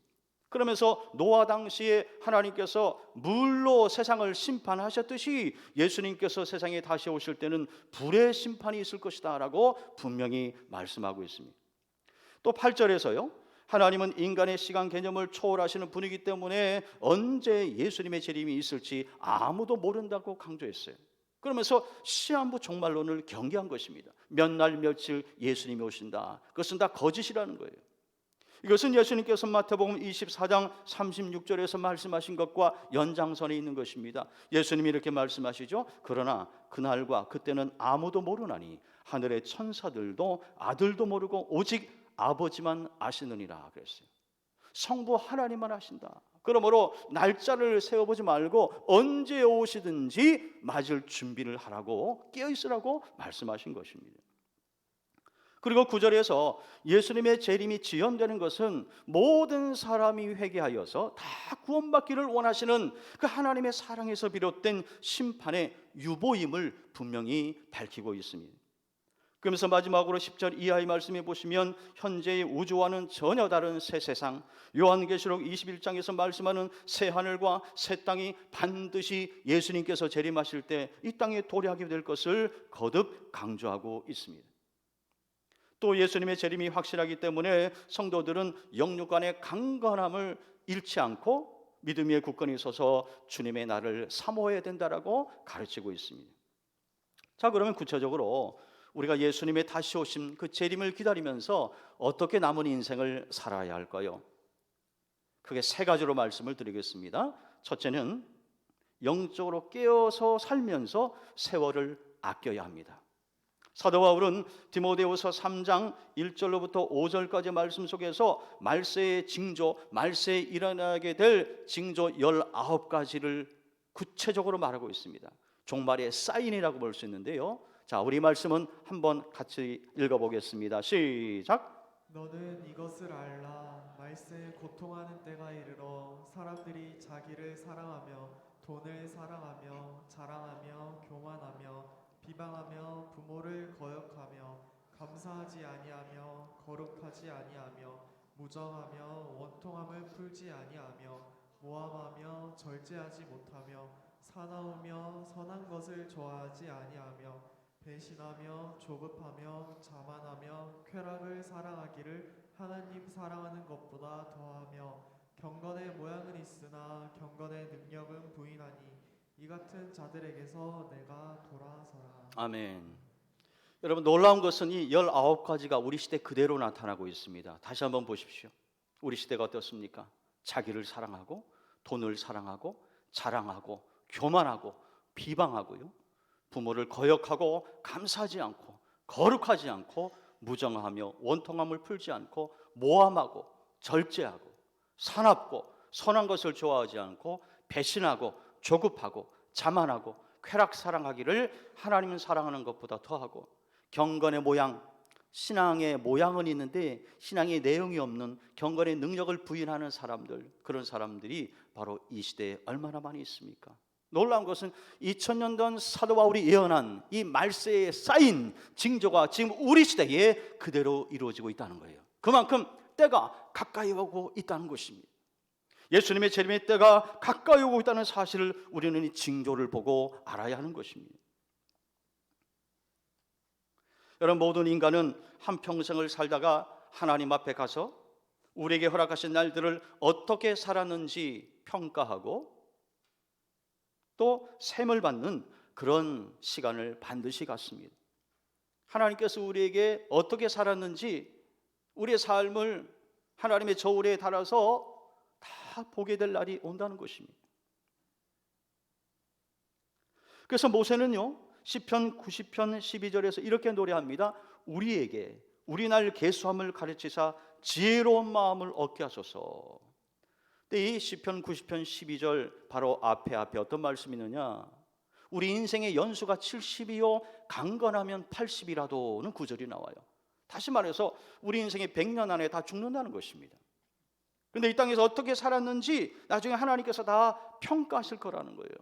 그러면서 노아 당시에 하나님께서 물로 세상을 심판하셨듯이 예수님께서 세상에 다시 오실 때는 불의 심판이 있을 것이다 라고 분명히 말씀하고 있습니다. 또 8절에서요, 하나님은 인간의 시간 개념을 초월하시는 분이기 때문에 언제 예수님의 재림이 있을지 아무도 모른다고 강조했어요. 그러면서 시한부 종말론을 경계한 것입니다. 몇 날 며칠 예수님이 오신다, 그것은 다 거짓이라는 거예요. 이것은 예수님께서 마태복음 24장 36절에서 말씀하신 것과 연장선에 있는 것입니다. 예수님이 이렇게 말씀하시죠. 그러나 그날과 그때는 아무도 모르나니 하늘의 천사들도 아들도 모르고 오직 아버지만 아시느니라 그랬어요. 성부 하나님만 아신다. 그러므로 날짜를 세워보지 말고 언제 오시든지 맞을 준비를 하라고, 깨어있으라고 말씀하신 것입니다. 그리고 9절에서 예수님의 재림이 지연되는 것은 모든 사람이 회개하여서 다 구원받기를 원하시는 그 하나님의 사랑에서 비롯된 심판의 유보임을 분명히 밝히고 있습니다. 그러면서 마지막으로 10절 이하의 말씀에 보시면 현재의 우주와는 전혀 다른 새 세상, 요한계시록 21장에서 말씀하는 새 하늘과 새 땅이 반드시 예수님께서 재림하실 때 이 땅에 도래하게 될 것을 거듭 강조하고 있습니다. 또 예수님의 재림이 확실하기 때문에 성도들은 영육 간의 강건함을 잃지 않고 믿음의 굳건히 서서 주님의 날을 사모해야 된다라고 가르치고 있습니다. 자, 그러면 구체적으로 우리가 예수님의 다시 오심 그 재림을 기다리면서 어떻게 남은 인생을 살아야 할까요? 크게 세 가지로 말씀을 드리겠습니다. 첫째는 영적으로 깨어서 살면서 세월을 아껴야 합니다. 사도 바울은 디모데후서 3장 1절로부터 5절까지 말씀 속에서 말세의 징조, 말세에 일어나게 될 징조 19가지를 구체적으로 말하고 있습니다. 종말의 사인이라고 볼 수 있는데요. 자, 우리 말씀은 한번 같이 읽어보겠습니다. 시작. 너는 이것을 알라. 말세에 고통하는 때가 이르러 사람들이 자기를 사랑하며 돈을 사랑하며 자랑하며 교만하며 비방하며 부모를 거역하며 감사하지 아니하며 거룩하지 아니하며 무정하며 원통함을 풀지 아니하며 모함하며 절제하지 못하며 사나우며 선한 것을 좋아하지 아니하며 배신하며 조급하며 자만하며 쾌락을 사랑하기를 하나님 사랑하는 것보다 더하며 경건의 모양은 있으나 경건의 능력은 부인하니 이 같은 자들에게서 내가 돌아서라. 아멘. 여러분, 놀라운 것은 이 19가지가 우리 시대 그대로 나타나고 있습니다. 다시 한번 보십시오. 우리 시대가 어떻습니까? 자기를 사랑하고 돈을 사랑하고 자랑하고 교만하고 비방하고요, 부모를 거역하고 감사하지 않고 거룩하지 않고 무정하며 원통함을 풀지 않고 모함하고 절제하고 사납고 선한 것을 좋아하지 않고 배신하고 조급하고 자만하고 쾌락 사랑하기를 하나님을 사랑하는 것보다 더하고 경건의 모양, 신앙의 모양은 있는데 신앙의 내용이 없는 경건의 능력을 부인하는 사람들, 그런 사람들이 바로 이 시대에 얼마나 많이 있습니까? 놀라운 것은 2000년 전 사도 바울이 예언한 이 말세에 쌓인 징조가 지금 우리 시대에 그대로 이루어지고 있다는 거예요. 그만큼 때가 가까이 오고 있다는 것입니다. 예수님의 재림의 때가 가까이 오고 있다는 사실을 우리는 이 징조를 보고 알아야 하는 것입니다. 여러분, 모든 인간은 한평생을 살다가 하나님 앞에 가서 우리에게 허락하신 날들을 어떻게 살았는지 평가하고 또 셈을 받는 그런 시간을 반드시 갖습니다. 하나님께서 우리에게 어떻게 살았는지 우리의 삶을 하나님의 저울에 달아서 다 보게 될 날이 온다는 것입니다. 그래서 모세는요, 시편 90편 12절에서 이렇게 노래합니다. 우리에게 우리 날 계수함을 가르치사 지혜로운 마음을 얻게 하소서. 근데 이 시편 90편 12절 바로 앞에 어떤 말씀이 있느냐? 우리 인생의 연수가 70이요 강건하면 80이라도는 구절이 나와요. 다시 말해서 우리 인생의 100년 안에 다 죽는다는 것입니다. 그런데 이 땅에서 어떻게 살았는지 나중에 하나님께서 다 평가하실 거라는 거예요.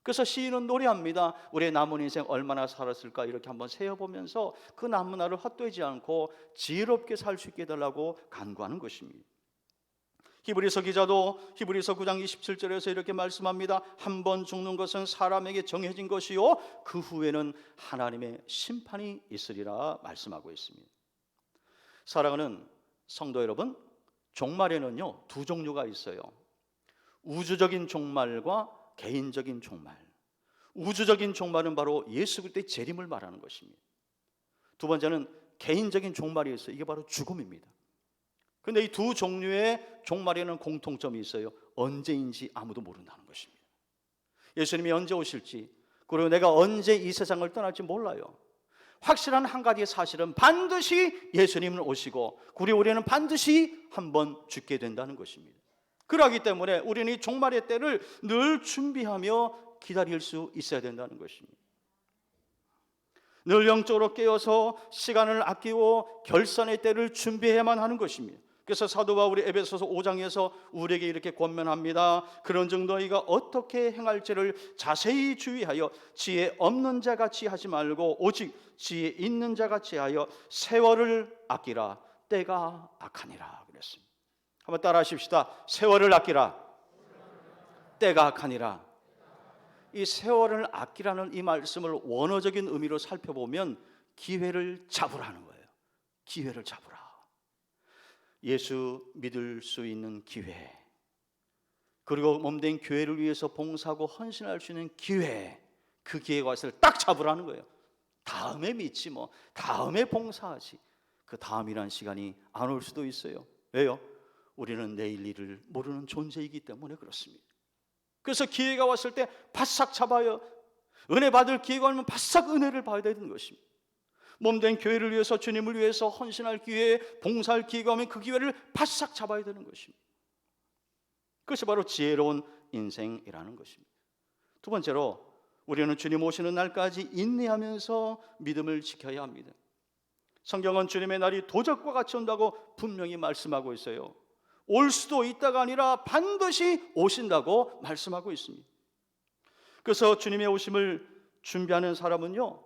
그래서 시인은 노래합니다. 우리의 남은 인생 얼마나 살았을까 이렇게 한번 세어보면서 그 남은 날을 헛되지 않고 지혜롭게 살 수 있게 해달라고 간구하는 것입니다. 히브리서 기자도 히브리서 9장 27절에서 이렇게 말씀합니다. 한 번 죽는 것은 사람에게 정해진 것이요 그 후에는 하나님의 심판이 있으리라 말씀하고 있습니다. 사랑하는 성도 여러분, 종말에는요 두 종류가 있어요. 우주적인 종말과 개인적인 종말. 우주적인 종말은 바로 예수 그리스도의 재림을 말하는 것입니다. 두 번째는 개인적인 종말이 있어요. 이게 바로 죽음입니다. 그런데 이 두 종류의 종말에는 공통점이 있어요. 언제인지 아무도 모른다는 것입니다. 예수님이 언제 오실지, 그리고 내가 언제 이 세상을 떠날지 몰라요. 확실한 한 가지 사실은 반드시 예수님은 오시고 그리고 우리는 반드시 한번 죽게 된다는 것입니다. 그렇기 때문에 우리는 이 종말의 때를 늘 준비하며 기다릴 수 있어야 된다는 것입니다. 늘 영적으로 깨어서 시간을 아끼고 결산의 때를 준비해야만 하는 것입니다. 그래서 사도 바울이 에베소서 5장에서 우리에게 이렇게 권면합니다. 그런즉 너희가 어떻게 행할지를 자세히 주의하여 지혜 없는 자같이 하지 말고 오직 지혜 있는 자같이 하여 세월을 아끼라. 때가 악하니라 그랬습니다. 한번 따라 하십시다. 세월을 아끼라. 때가 악하니라. 이 세월을 아끼라는 이 말씀을 원어적인 의미로 살펴보면 기회를 잡으라는 거예요. 기회를 잡으라. 예수 믿을 수 있는 기회, 그리고 몸된 교회를 위해서 봉사하고 헌신할 수 있는 기회, 그 기회가 왔을 때 딱 잡으라는 거예요. 다음에 믿지 뭐, 다음에 봉사하지. 그 다음이란 시간이 안 올 수도 있어요. 왜요? 우리는 내일 일을 모르는 존재이기 때문에 그렇습니다. 그래서 기회가 왔을 때 바싹 잡아요. 은혜 받을 기회가 오면 바싹 은혜를 받아야 되는 것입니다. 몸된 교회를 위해서, 주님을 위해서 헌신할 기회, 봉사할 기회가 오면 그 기회를 바싹 잡아야 되는 것입니다. 그것이 바로 지혜로운 인생이라는 것입니다. 두 번째로 우리는 주님 오시는 날까지 인내하면서 믿음을 지켜야 합니다. 성경은 주님의 날이 도적과 같이 온다고 분명히 말씀하고 있어요. 올 수도 있다가 아니라 반드시 오신다고 말씀하고 있습니다. 그래서 주님의 오심을 준비하는 사람은요,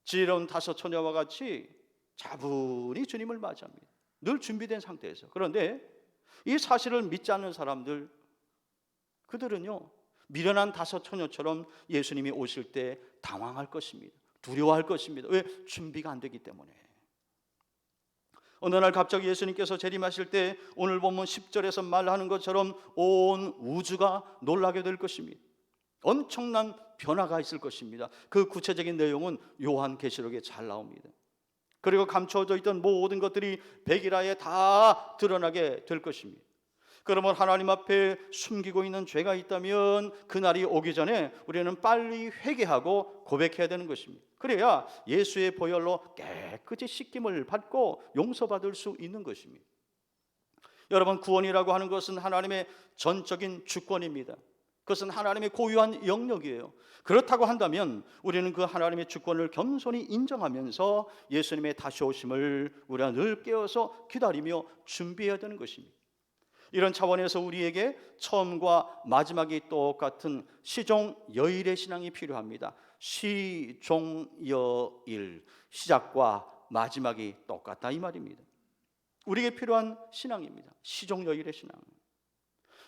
지혜로운 다섯 처녀와 같이 차분히 주님을 맞이합니다. 늘 준비된 상태에서. 그런데 이 사실을 믿지 않는 사람들, 그들은요 미련한 다섯 처녀처럼 예수님이 오실 때 당황할 것입니다. 두려워할 것입니다. 왜? 준비가 안 되기 때문에. 어느 날 갑자기 예수님께서 재림하실 때 오늘 본문 10절에서 말하는 것처럼 온 우주가 놀라게 될 것입니다. 엄청난 변화가 있을 것입니다. 그 구체적인 내용은 요한계시록에 잘 나옵니다. 그리고 감춰져 있던 모든 것들이 백일하에 다 드러나게 될 것입니다. 그러면 하나님 앞에 숨기고 있는 죄가 있다면 그날이 오기 전에 우리는 빨리 회개하고 고백해야 되는 것입니다. 그래야 예수의 보혈로 깨끗이 씻김을 받고 용서받을 수 있는 것입니다. 여러분, 구원이라고 하는 것은 하나님의 전적인 주권입니다. 그것은 하나님의 고유한 영역이에요. 그렇다고 한다면 우리는 그 하나님의 주권을 겸손히 인정하면서 예수님의 다시 오심을 우리가 늘 깨어서 기다리며 준비해야 되는 것입니다. 이런 차원에서 우리에게 처음과 마지막이 똑같은 시종여일의 신앙이 필요합니다. 시종여일, 시작과 마지막이 똑같다 이 말입니다. 우리에게 필요한 신앙입니다. 시종여일의 신앙.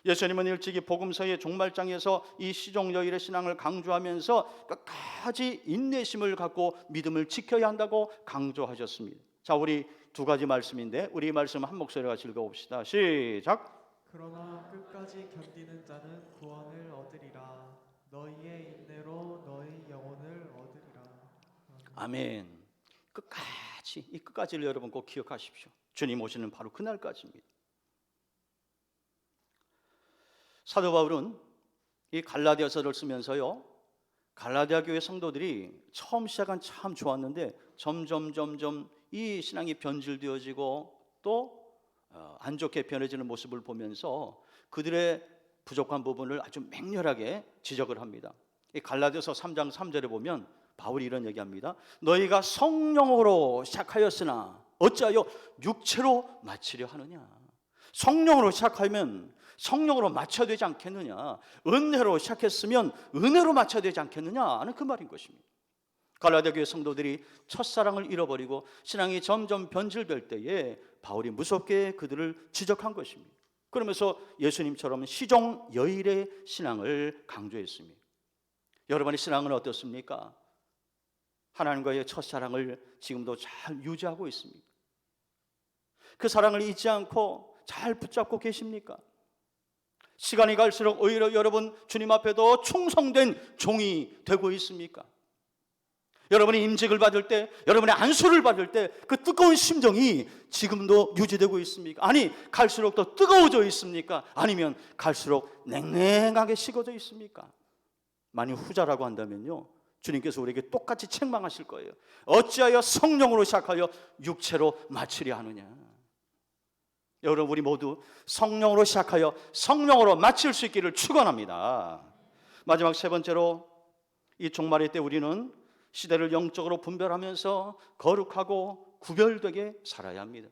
예수님은 일찍이 복음서의 종말장에서 이 시종여일의 신앙을 강조하면서 끝까지 인내심을 갖고 믿음을 지켜야 한다고 강조하셨습니다. 자, 우리 두 가지 말씀인데 우리 말씀 한 목소리로 같이 읽어봅시다. 시작. 그러나 끝까지 견디는 자는 구원을 얻으리라. 너희의 인내로 너희 영혼을 얻으리라. 아멘. 끝까지, 이 끝까지를 여러분 꼭 기억하십시오. 주님 오시는 바로 그날까지입니다. 사도 바울은 이 갈라디아서를 쓰면서요, 갈라디아 교회 성도들이 처음 시작은 참 좋았는데 점점 이 신앙이 변질되어지고 또 안 좋게 변해지는 모습을 보면서 그들의 부족한 부분을 아주 맹렬하게 지적을 합니다. 이 갈라디아서 3장 3절에 보면 바울이 이런 얘기합니다. 너희가 성령으로 시작하였으나 어찌하여 육체로 마치려 하느냐. 성령으로 시작하면 성령으로 마쳐야 되지 않겠느냐. 은혜로 시작했으면 은혜로 마쳐야 되지 않겠느냐 하는 그 말인 것입니다. 갈라디아 교회 성도들이 첫사랑을 잃어버리고 신앙이 점점 변질될 때에 바울이 무섭게 그들을 지적한 것입니다. 그러면서 예수님처럼 시종여일의 신앙을 강조했습니다. 여러분의 신앙은 어떻습니까? 하나님과의 첫사랑을 지금도 잘 유지하고 있습니까? 그 사랑을 잊지 않고 잘 붙잡고 계십니까? 시간이 갈수록 오히려 여러분 주님 앞에 더 충성된 종이 되고 있습니까? 여러분이 임직을 받을 때, 여러분의 안수를 받을 때 그 뜨거운 심정이 지금도 유지되고 있습니까? 아니, 갈수록 더 뜨거워져 있습니까? 아니면 갈수록 냉랭하게 식어져 있습니까? 만약 후자라고 한다면요, 주님께서 우리에게 똑같이 책망하실 거예요. 어찌하여 성령으로 시작하여 육체로 마치려 하느냐. 여러분, 우리 모두 성령으로 시작하여 성령으로 마칠 수 있기를 축원합니다. 마지막 세 번째로, 이 종말의 때 우리는 시대를 영적으로 분별하면서 거룩하고 구별되게 살아야 합니다.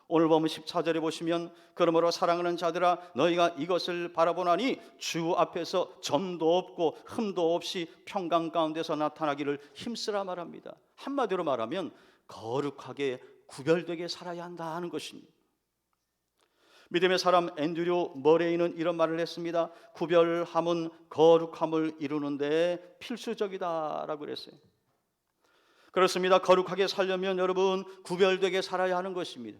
오늘 보면 14절에 보시면 그러므로 사랑하는 자들아 너희가 이것을 바라보나니 주 앞에서 점도 없고 흠도 없이 평강 가운데서 나타나기를 힘쓰라 말합니다. 한마디로 말하면 거룩하게 구별되게 살아야 한다 하는 것입니다. 믿음의 사람 앤드류 머레이는 이런 말을 했습니다. 구별함은 거룩함을 이루는데 필수적이다라고 그랬어요. 그렇습니다. 거룩하게 살려면 여러분 구별되게 살아야 하는 것입니다.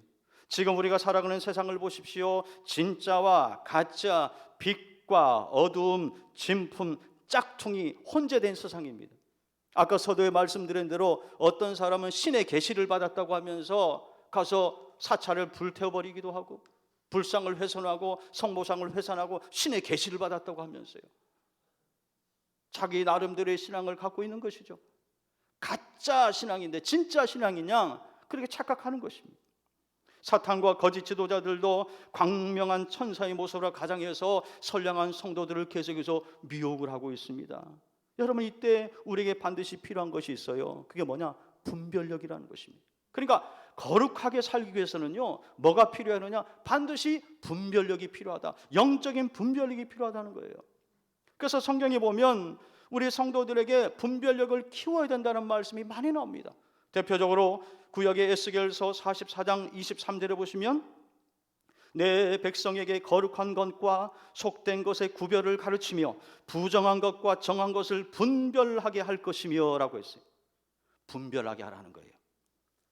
지금 우리가 살아가는 세상을 보십시오. 진짜와 가짜, 빛과 어두움, 진품, 짝퉁이 혼재된 세상입니다. 아까 서두에 말씀드린 대로 어떤 사람은 신의 계시를 받았다고 하면서 가서 사찰을 불태워버리기도 하고 불상을 훼손하고 성모상을 훼손하고 신의 계시를 받았다고 하면서요, 자기 나름대로의 신앙을 갖고 있는 것이죠. 가짜 신앙인데 진짜 신앙이냐 그렇게 착각하는 것입니다. 사탄과 거짓 지도자들도 광명한 천사의 모습으로 가장해서 선량한 성도들을 계속해서 미혹을 하고 있습니다. 여러분, 이때 우리에게 반드시 필요한 것이 있어요. 그게 뭐냐? 분별력이라는 것입니다. 그러니까 거룩하게 살기 위해서는요, 뭐가 필요하느냐? 반드시 분별력이 필요하다. 영적인 분별력이 필요하다는 거예요. 그래서 성경에 보면 우리 성도들에게 분별력을 키워야 된다는 말씀이 많이 나옵니다. 대표적으로 구약의 에스겔서 44장 23절에 보시면 내 백성에게 거룩한 것과 속된 것의 구별을 가르치며 부정한 것과 정한 것을 분별하게 할 것이며 라고 했어요. 분별하게 하라는 거예요.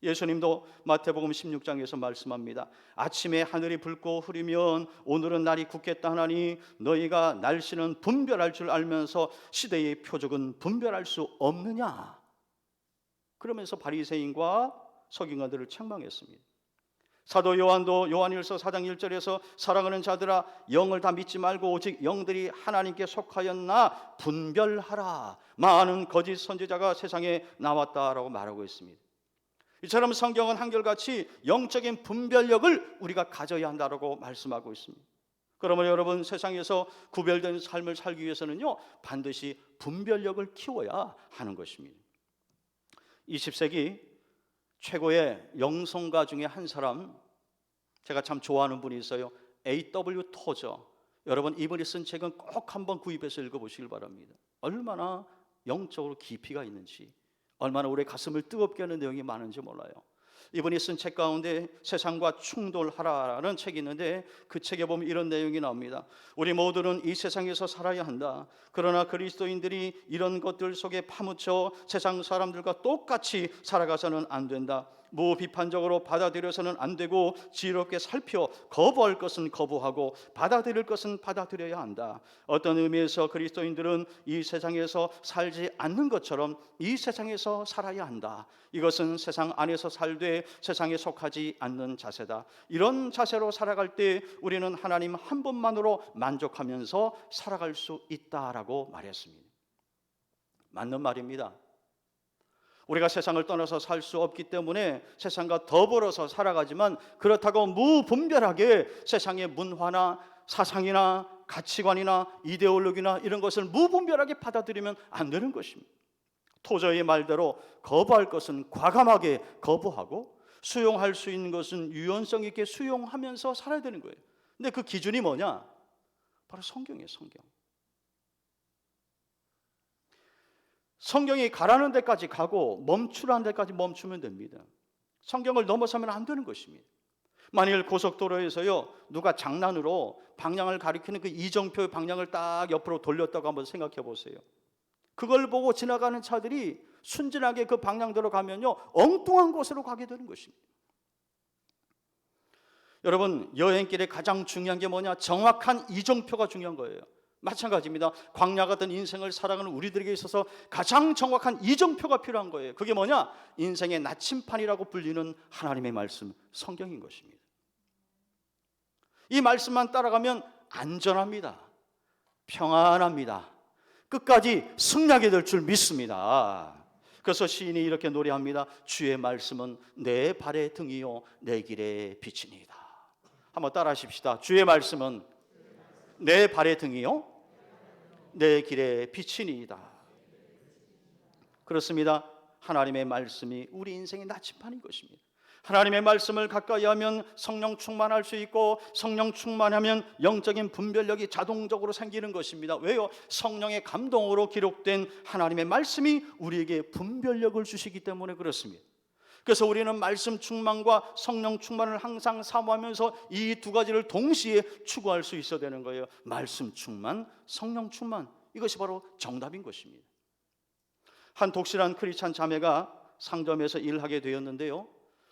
예수님도 마태복음 16장에서 말씀합니다. 아침에 하늘이 붉고 흐리면 오늘은 날이 굳겠다 하나니 너희가 날씨는 분별할 줄 알면서 시대의 표적은 분별할 수 없느냐. 그러면서 바리새인과 서기관들을 책망했습니다. 사도 요한도 요한일서 4장 1절에서 사랑하는 자들아 영을 다 믿지 말고 오직 영들이 하나님께 속하였나 분별하라. 많은 거짓 선지자가 세상에 나왔다라고 말하고 있습니다. 이처럼 성경은 한결같이 영적인 분별력을 우리가 가져야 한다고 말씀하고 있습니다. 그러면 여러분, 세상에서 구별된 삶을 살기 위해서는요, 반드시 분별력을 키워야 하는 것입니다. 20세기 최고의 영성가 중에 한 사람, 제가 참 좋아하는 분이 있어요. A.W. 토저. 여러분, 이분이 쓴 책은 꼭 한번 구입해서 읽어보시길 바랍니다. 얼마나 영적으로 깊이가 있는지, 얼마나 우리 가슴을 뜨겁게 하는 내용이 많은지 몰라요. 이분이 쓴 책 가운데 세상과 충돌하라는 책이 있는데 그 책에 보면 이런 내용이 나옵니다. 우리 모두는 이 세상에서 살아야 한다. 그러나 그리스도인들이 이런 것들 속에 파묻혀 세상 사람들과 똑같이 살아가서는 안 된다. 무비판적으로 받아들여서는 안 되고 지혜롭게 살펴 거부할 것은 거부하고 받아들일 것은 받아들여야 한다. 어떤 의미에서 그리스도인들은 이 세상에서 살지 않는 것처럼 이 세상에서 살아야 한다. 이것은 세상 안에서 살되 세상에 속하지 않는 자세다. 이런 자세로 살아갈 때 우리는 하나님 한 분만으로 만족하면서 살아갈 수 있다라고 말했습니다. 맞는 말입니다. 우리가 세상을 떠나서 살 수 없기 때문에 세상과 더불어서 살아가지만 그렇다고 무분별하게 세상의 문화나 사상이나 가치관이나 이데올로기나 이런 것을 무분별하게 받아들이면 안 되는 것입니다. 토저의 말대로 거부할 것은 과감하게 거부하고 수용할 수 있는 것은 유연성 있게 수용하면서 살아야 되는 거예요. 근데 그 기준이 뭐냐? 바로 성경이에요. 성경이 가라는 데까지 가고 멈추라는 데까지 멈추면 됩니다. 성경을 넘어서면 안 되는 것입니다. 만일 고속도로에서요 누가 장난으로 방향을 가리키는 그 이정표의 방향을 딱 옆으로 돌렸다고 한번 생각해 보세요. 그걸 보고 지나가는 차들이 순진하게 그 방향대로 가면요 엉뚱한 곳으로 가게 되는 것입니다. 여러분, 여행길에 가장 중요한 게 뭐냐? 정확한 이정표가 중요한 거예요. 마찬가지입니다. 광야 같은 인생을 살아가는 우리들에게 있어서 가장 정확한 이정표가 필요한 거예요. 그게 뭐냐? 인생의 나침판이라고 불리는 하나님의 말씀, 성경인 것입니다. 이 말씀만 따라가면 안전합니다. 평안합니다. 끝까지 승리하게 될 줄 믿습니다. 그래서 시인이 이렇게 노래합니다. 주의 말씀은 내 발의 등이요 내 길의 빛이니이다. 한번 따라 하십시다. 주의 말씀은 내 발의 등이요 내 길의 빛이니이다. 그렇습니다. 하나님의 말씀이 우리 인생의 나침판인 것입니다. 하나님의 말씀을 가까이 하면 성령 충만할 수 있고 성령 충만하면 영적인 분별력이 자동적으로 생기는 것입니다. 왜요? 성령의 감동으로 기록된 하나님의 말씀이 우리에게 분별력을 주시기 때문에 그렇습니다. 그래서 우리는 말씀 충만과 성령 충만을 항상 사모하면서 이 두 가지를 동시에 추구할 수 있어야 되는 거예요. 말씀 충만, 성령 충만, 이것이 바로 정답인 것입니다. 한 독실한 크리스찬 자매가 상점에서 일하게 되었는데요,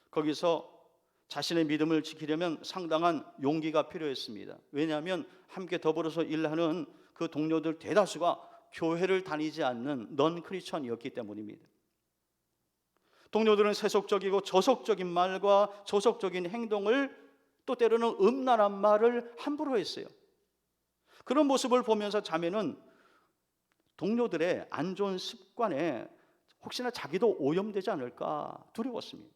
거기서 자신의 믿음을 지키려면 상당한 용기가 필요했습니다. 왜냐하면 함께 더불어서 일하는 그 동료들 대다수가 교회를 다니지 않는 넌 크리스천이었기 때문입니다. 동료들은 세속적이고 저속적인 말과 저속적인 행동을, 또 때로는 음란한 말을 함부로 했어요. 그런 모습을 보면서 자매는 동료들의 안 좋은 습관에 혹시나 자기도 오염되지 않을까 두려웠습니다.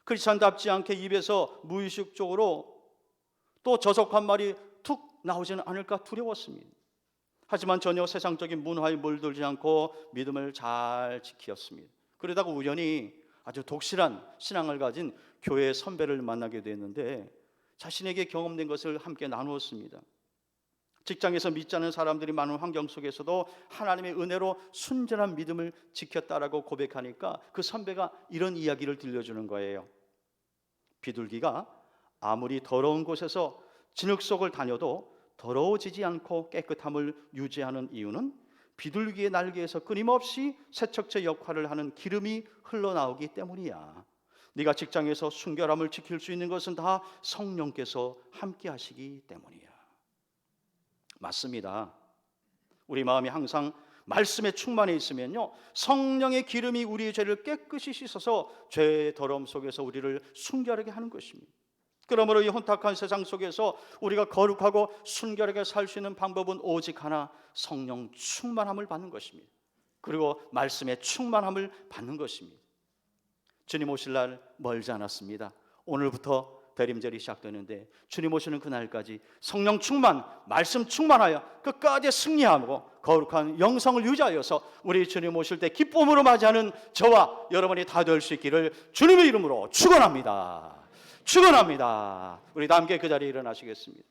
크리스찬답지 않게 입에서 무의식적으로 또 저속한 말이 툭 나오지는 않을까 두려웠습니다. 하지만 전혀 세상적인 문화에 물들지 않고 믿음을 잘 지켰습니다. 그러다가 우연히 아주 독실한 신앙을 가진 교회 선배를 만나게 됐는데 자신에게 경험된 것을 함께 나누었습니다. 직장에서 믿지 않는 사람들이 많은 환경 속에서도 하나님의 은혜로 순전한 믿음을 지켰다라고 고백하니까 그 선배가 이런 이야기를 들려주는 거예요. 비둘기가 아무리 더러운 곳에서 진흙 속을 다녀도 더러워지지 않고 깨끗함을 유지하는 이유는 비둘기의 날개에서 끊임없이 세척제 역할을 하는 기름이 흘러나오기 때문이야. 네가 직장에서 순결함을 지킬 수 있는 것은 다 성령께서 함께 하시기 때문이야. 맞습니다. 우리 마음이 항상 말씀에 충만해 있으면요, 성령의 기름이 우리의 죄를 깨끗이 씻어서 죄의 더러움 속에서 우리를 순결하게 하는 것입니다. 그러므로 이 혼탁한 세상 속에서 우리가 거룩하고 순결하게 살 수 있는 방법은 오직 하나, 성령 충만함을 받는 것입니다. 그리고 말씀의 충만함을 받는 것입니다. 주님 오실 날 멀지 않았습니다. 오늘부터 대림절이 시작되는데 주님 오시는 그날까지 성령 충만, 말씀 충만하여 끝까지 승리하고 거룩한 영성을 유지하여서 우리 주님 오실 때 기쁨으로 맞이하는 저와 여러분이 다 될 수 있기를 주님의 이름으로 축원합니다. 축원합니다. 우리 다 함께 그 자리에 일어나시겠습니다.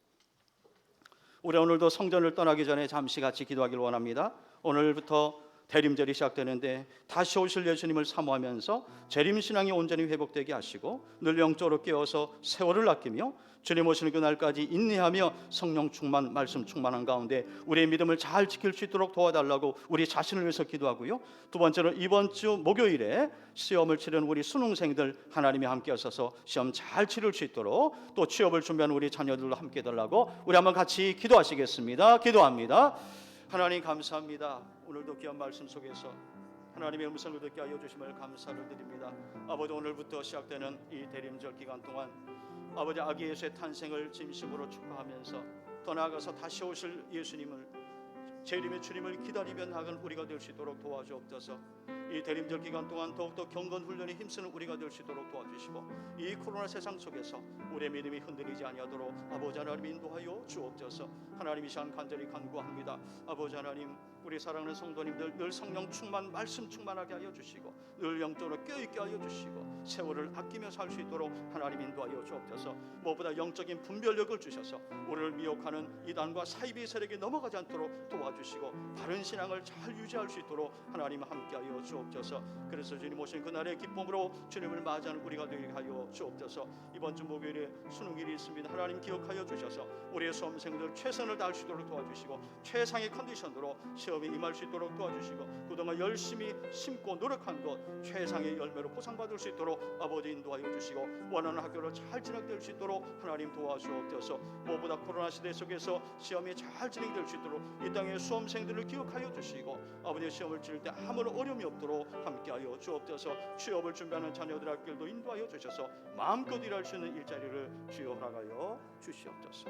우리 오늘도 성전을 떠나기 전에 잠시 같이 기도하기를 원합니다. 오늘부터 대림절이 시작되는데 다시 오실 예수님을 사모하면서 재림신앙이 온전히 회복되게 하시고 늘 영적으로 깨어서 세월을 아끼며 주님 오시는 그날까지 인내하며 성령 충만, 말씀 충만한 가운데 우리의 믿음을 잘 지킬 수 있도록 도와달라고 우리 자신을 위해서 기도하고요. 두 번째로 이번 주 목요일에 시험을 치르는 우리 수능생들 하나님이 함께 하셔서 시험 잘 치를 수 있도록 또 취업을 준비하는 우리 자녀들도 함께 해달라고 우리 한번 같이 기도하시겠습니다. 기도합니다. 하나님 감사합니다. 오늘도 귀한 말씀 속에서 하나님의 음성을 듣게 하여 주심을 감사를 드립니다. 아버지, 오늘부터 시작되는 이 대림절 기간 동안 아버지 아기 예수의 탄생을 진심으로 축하하면서 더 나아가서 다시 오실 예수님을 재림의 주님을 기다리며 나가는 우리가 될 수 있도록 도와주옵소서. 이 대림절 기간 동안 더욱더 경건 훈련에 힘쓰는 우리가 될 수 있도록 도와주시고 이 코로나 세상 속에서 우리의 믿음이 흔들리지 아니하도록 아버지 하나님 인도하여 주옵소서. 하나님 이 시간 간절히 간구합니다. 아버지 하나님, 우리 사랑하는 성도님들 늘 성령 충만, 말씀 충만하게 하여 주시고 늘 영적으로 껴있게 하여 주시고 세월을 아끼며 살 수 있도록 하나님 인도하여 주옵소서. 무엇보다 영적인 분별력을 주셔서 우리를 미혹하는 이단과 사이비 세력에 넘어가지 않도록 도와주시고 바른 신앙을 잘 유지할 수 있도록 하나님 함께하여 주옵소서. 그래서 주님 오신 그날의 기쁨으로 주님을 맞이하는 우리가 되게 하여 주옵소서. 이번 주 목요일에 수능일이 있습니다. 하나님 기억하여 주셔서 우리의 수험생들 최선을 다할 수 있도록 도와주시고 최상의 컨디션으로 시험에 임할 수 있도록 도와주시고 그동안 열심히 심고 노력한 것 최상의 열매로 보상받을 수 있도록 아버지 인도하여 주시고 원하는 학교를 잘 진학될 수 있도록 하나님 도와주옵소서. 무엇보다 코로나 시대 속에서 시험이 잘 진행될 수 있도록 이 땅의 수험생들을 기억하여 주시고 아버지 시험을 치를 때 아무런 어려움이 없도록 함께하여 주옵소서. 취업을 준비하는 자녀들 길도 인도하여 주셔서 마음껏 일할 수 있는 일자리를 주여 허락하여 주시옵소서.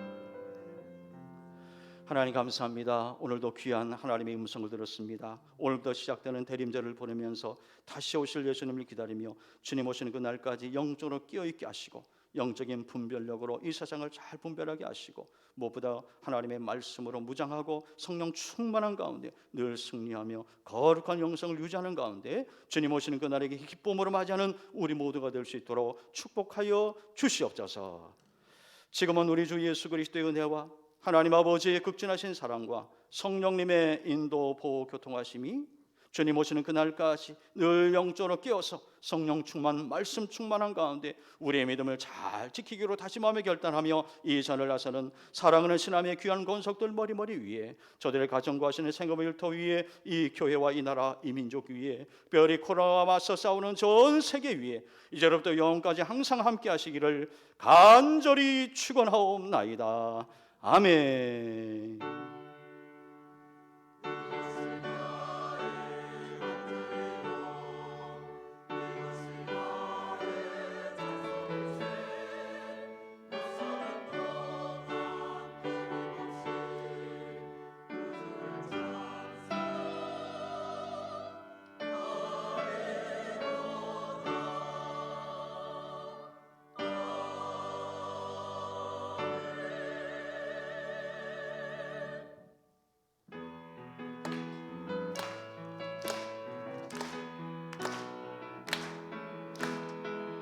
하나님 감사합니다. 오늘도 귀한 하나님의 음성을 들었습니다. 오늘부터 시작되는 대림절을 보내면서 다시 오실 예수님을 기다리며 주님 오시는 그날까지 영적으로 깨어있게 하시고 영적인 분별력으로 이 세상을 잘 분별하게 하시고 무엇보다 하나님의 말씀으로 무장하고 성령 충만한 가운데 늘 승리하며 거룩한 영성을 유지하는 가운데 주님 오시는 그날에게 기쁨으로 맞이하는 우리 모두가 될 수 있도록 축복하여 주시옵소서. 지금은 우리 주 예수 그리스도의 은혜와 하나님 아버지의 극진하신 사랑과 성령님의 인도 보호 교통하심이 주님 오시는 그날까지 늘 영적으로 깨어서 성령 충만, 말씀 충만한 가운데 우리의 믿음을 잘 지키기로 다시 마음에 결단하며 이 잔을 나서는 사랑하는 신함의 귀한 권속들 머리머리 위에 저들의 가정과 하시는 생업의 일터 위에 이 교회와 이 나라 이 민족 위에 별이 코로나와 맞서 싸우는 전 세계 위에 이제로부터 영원까지 항상 함께 하시기를 간절히 축원하옵나이다. 아멘.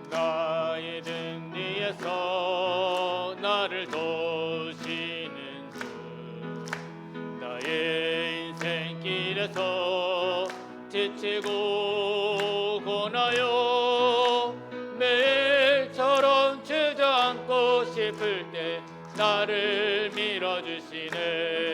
나의 등 뒤에서 나를 도우시는 주, 나의 인생길에서 지치고 고나요 매일처럼 주저앉고 싶을 때 나를 밀어주시네.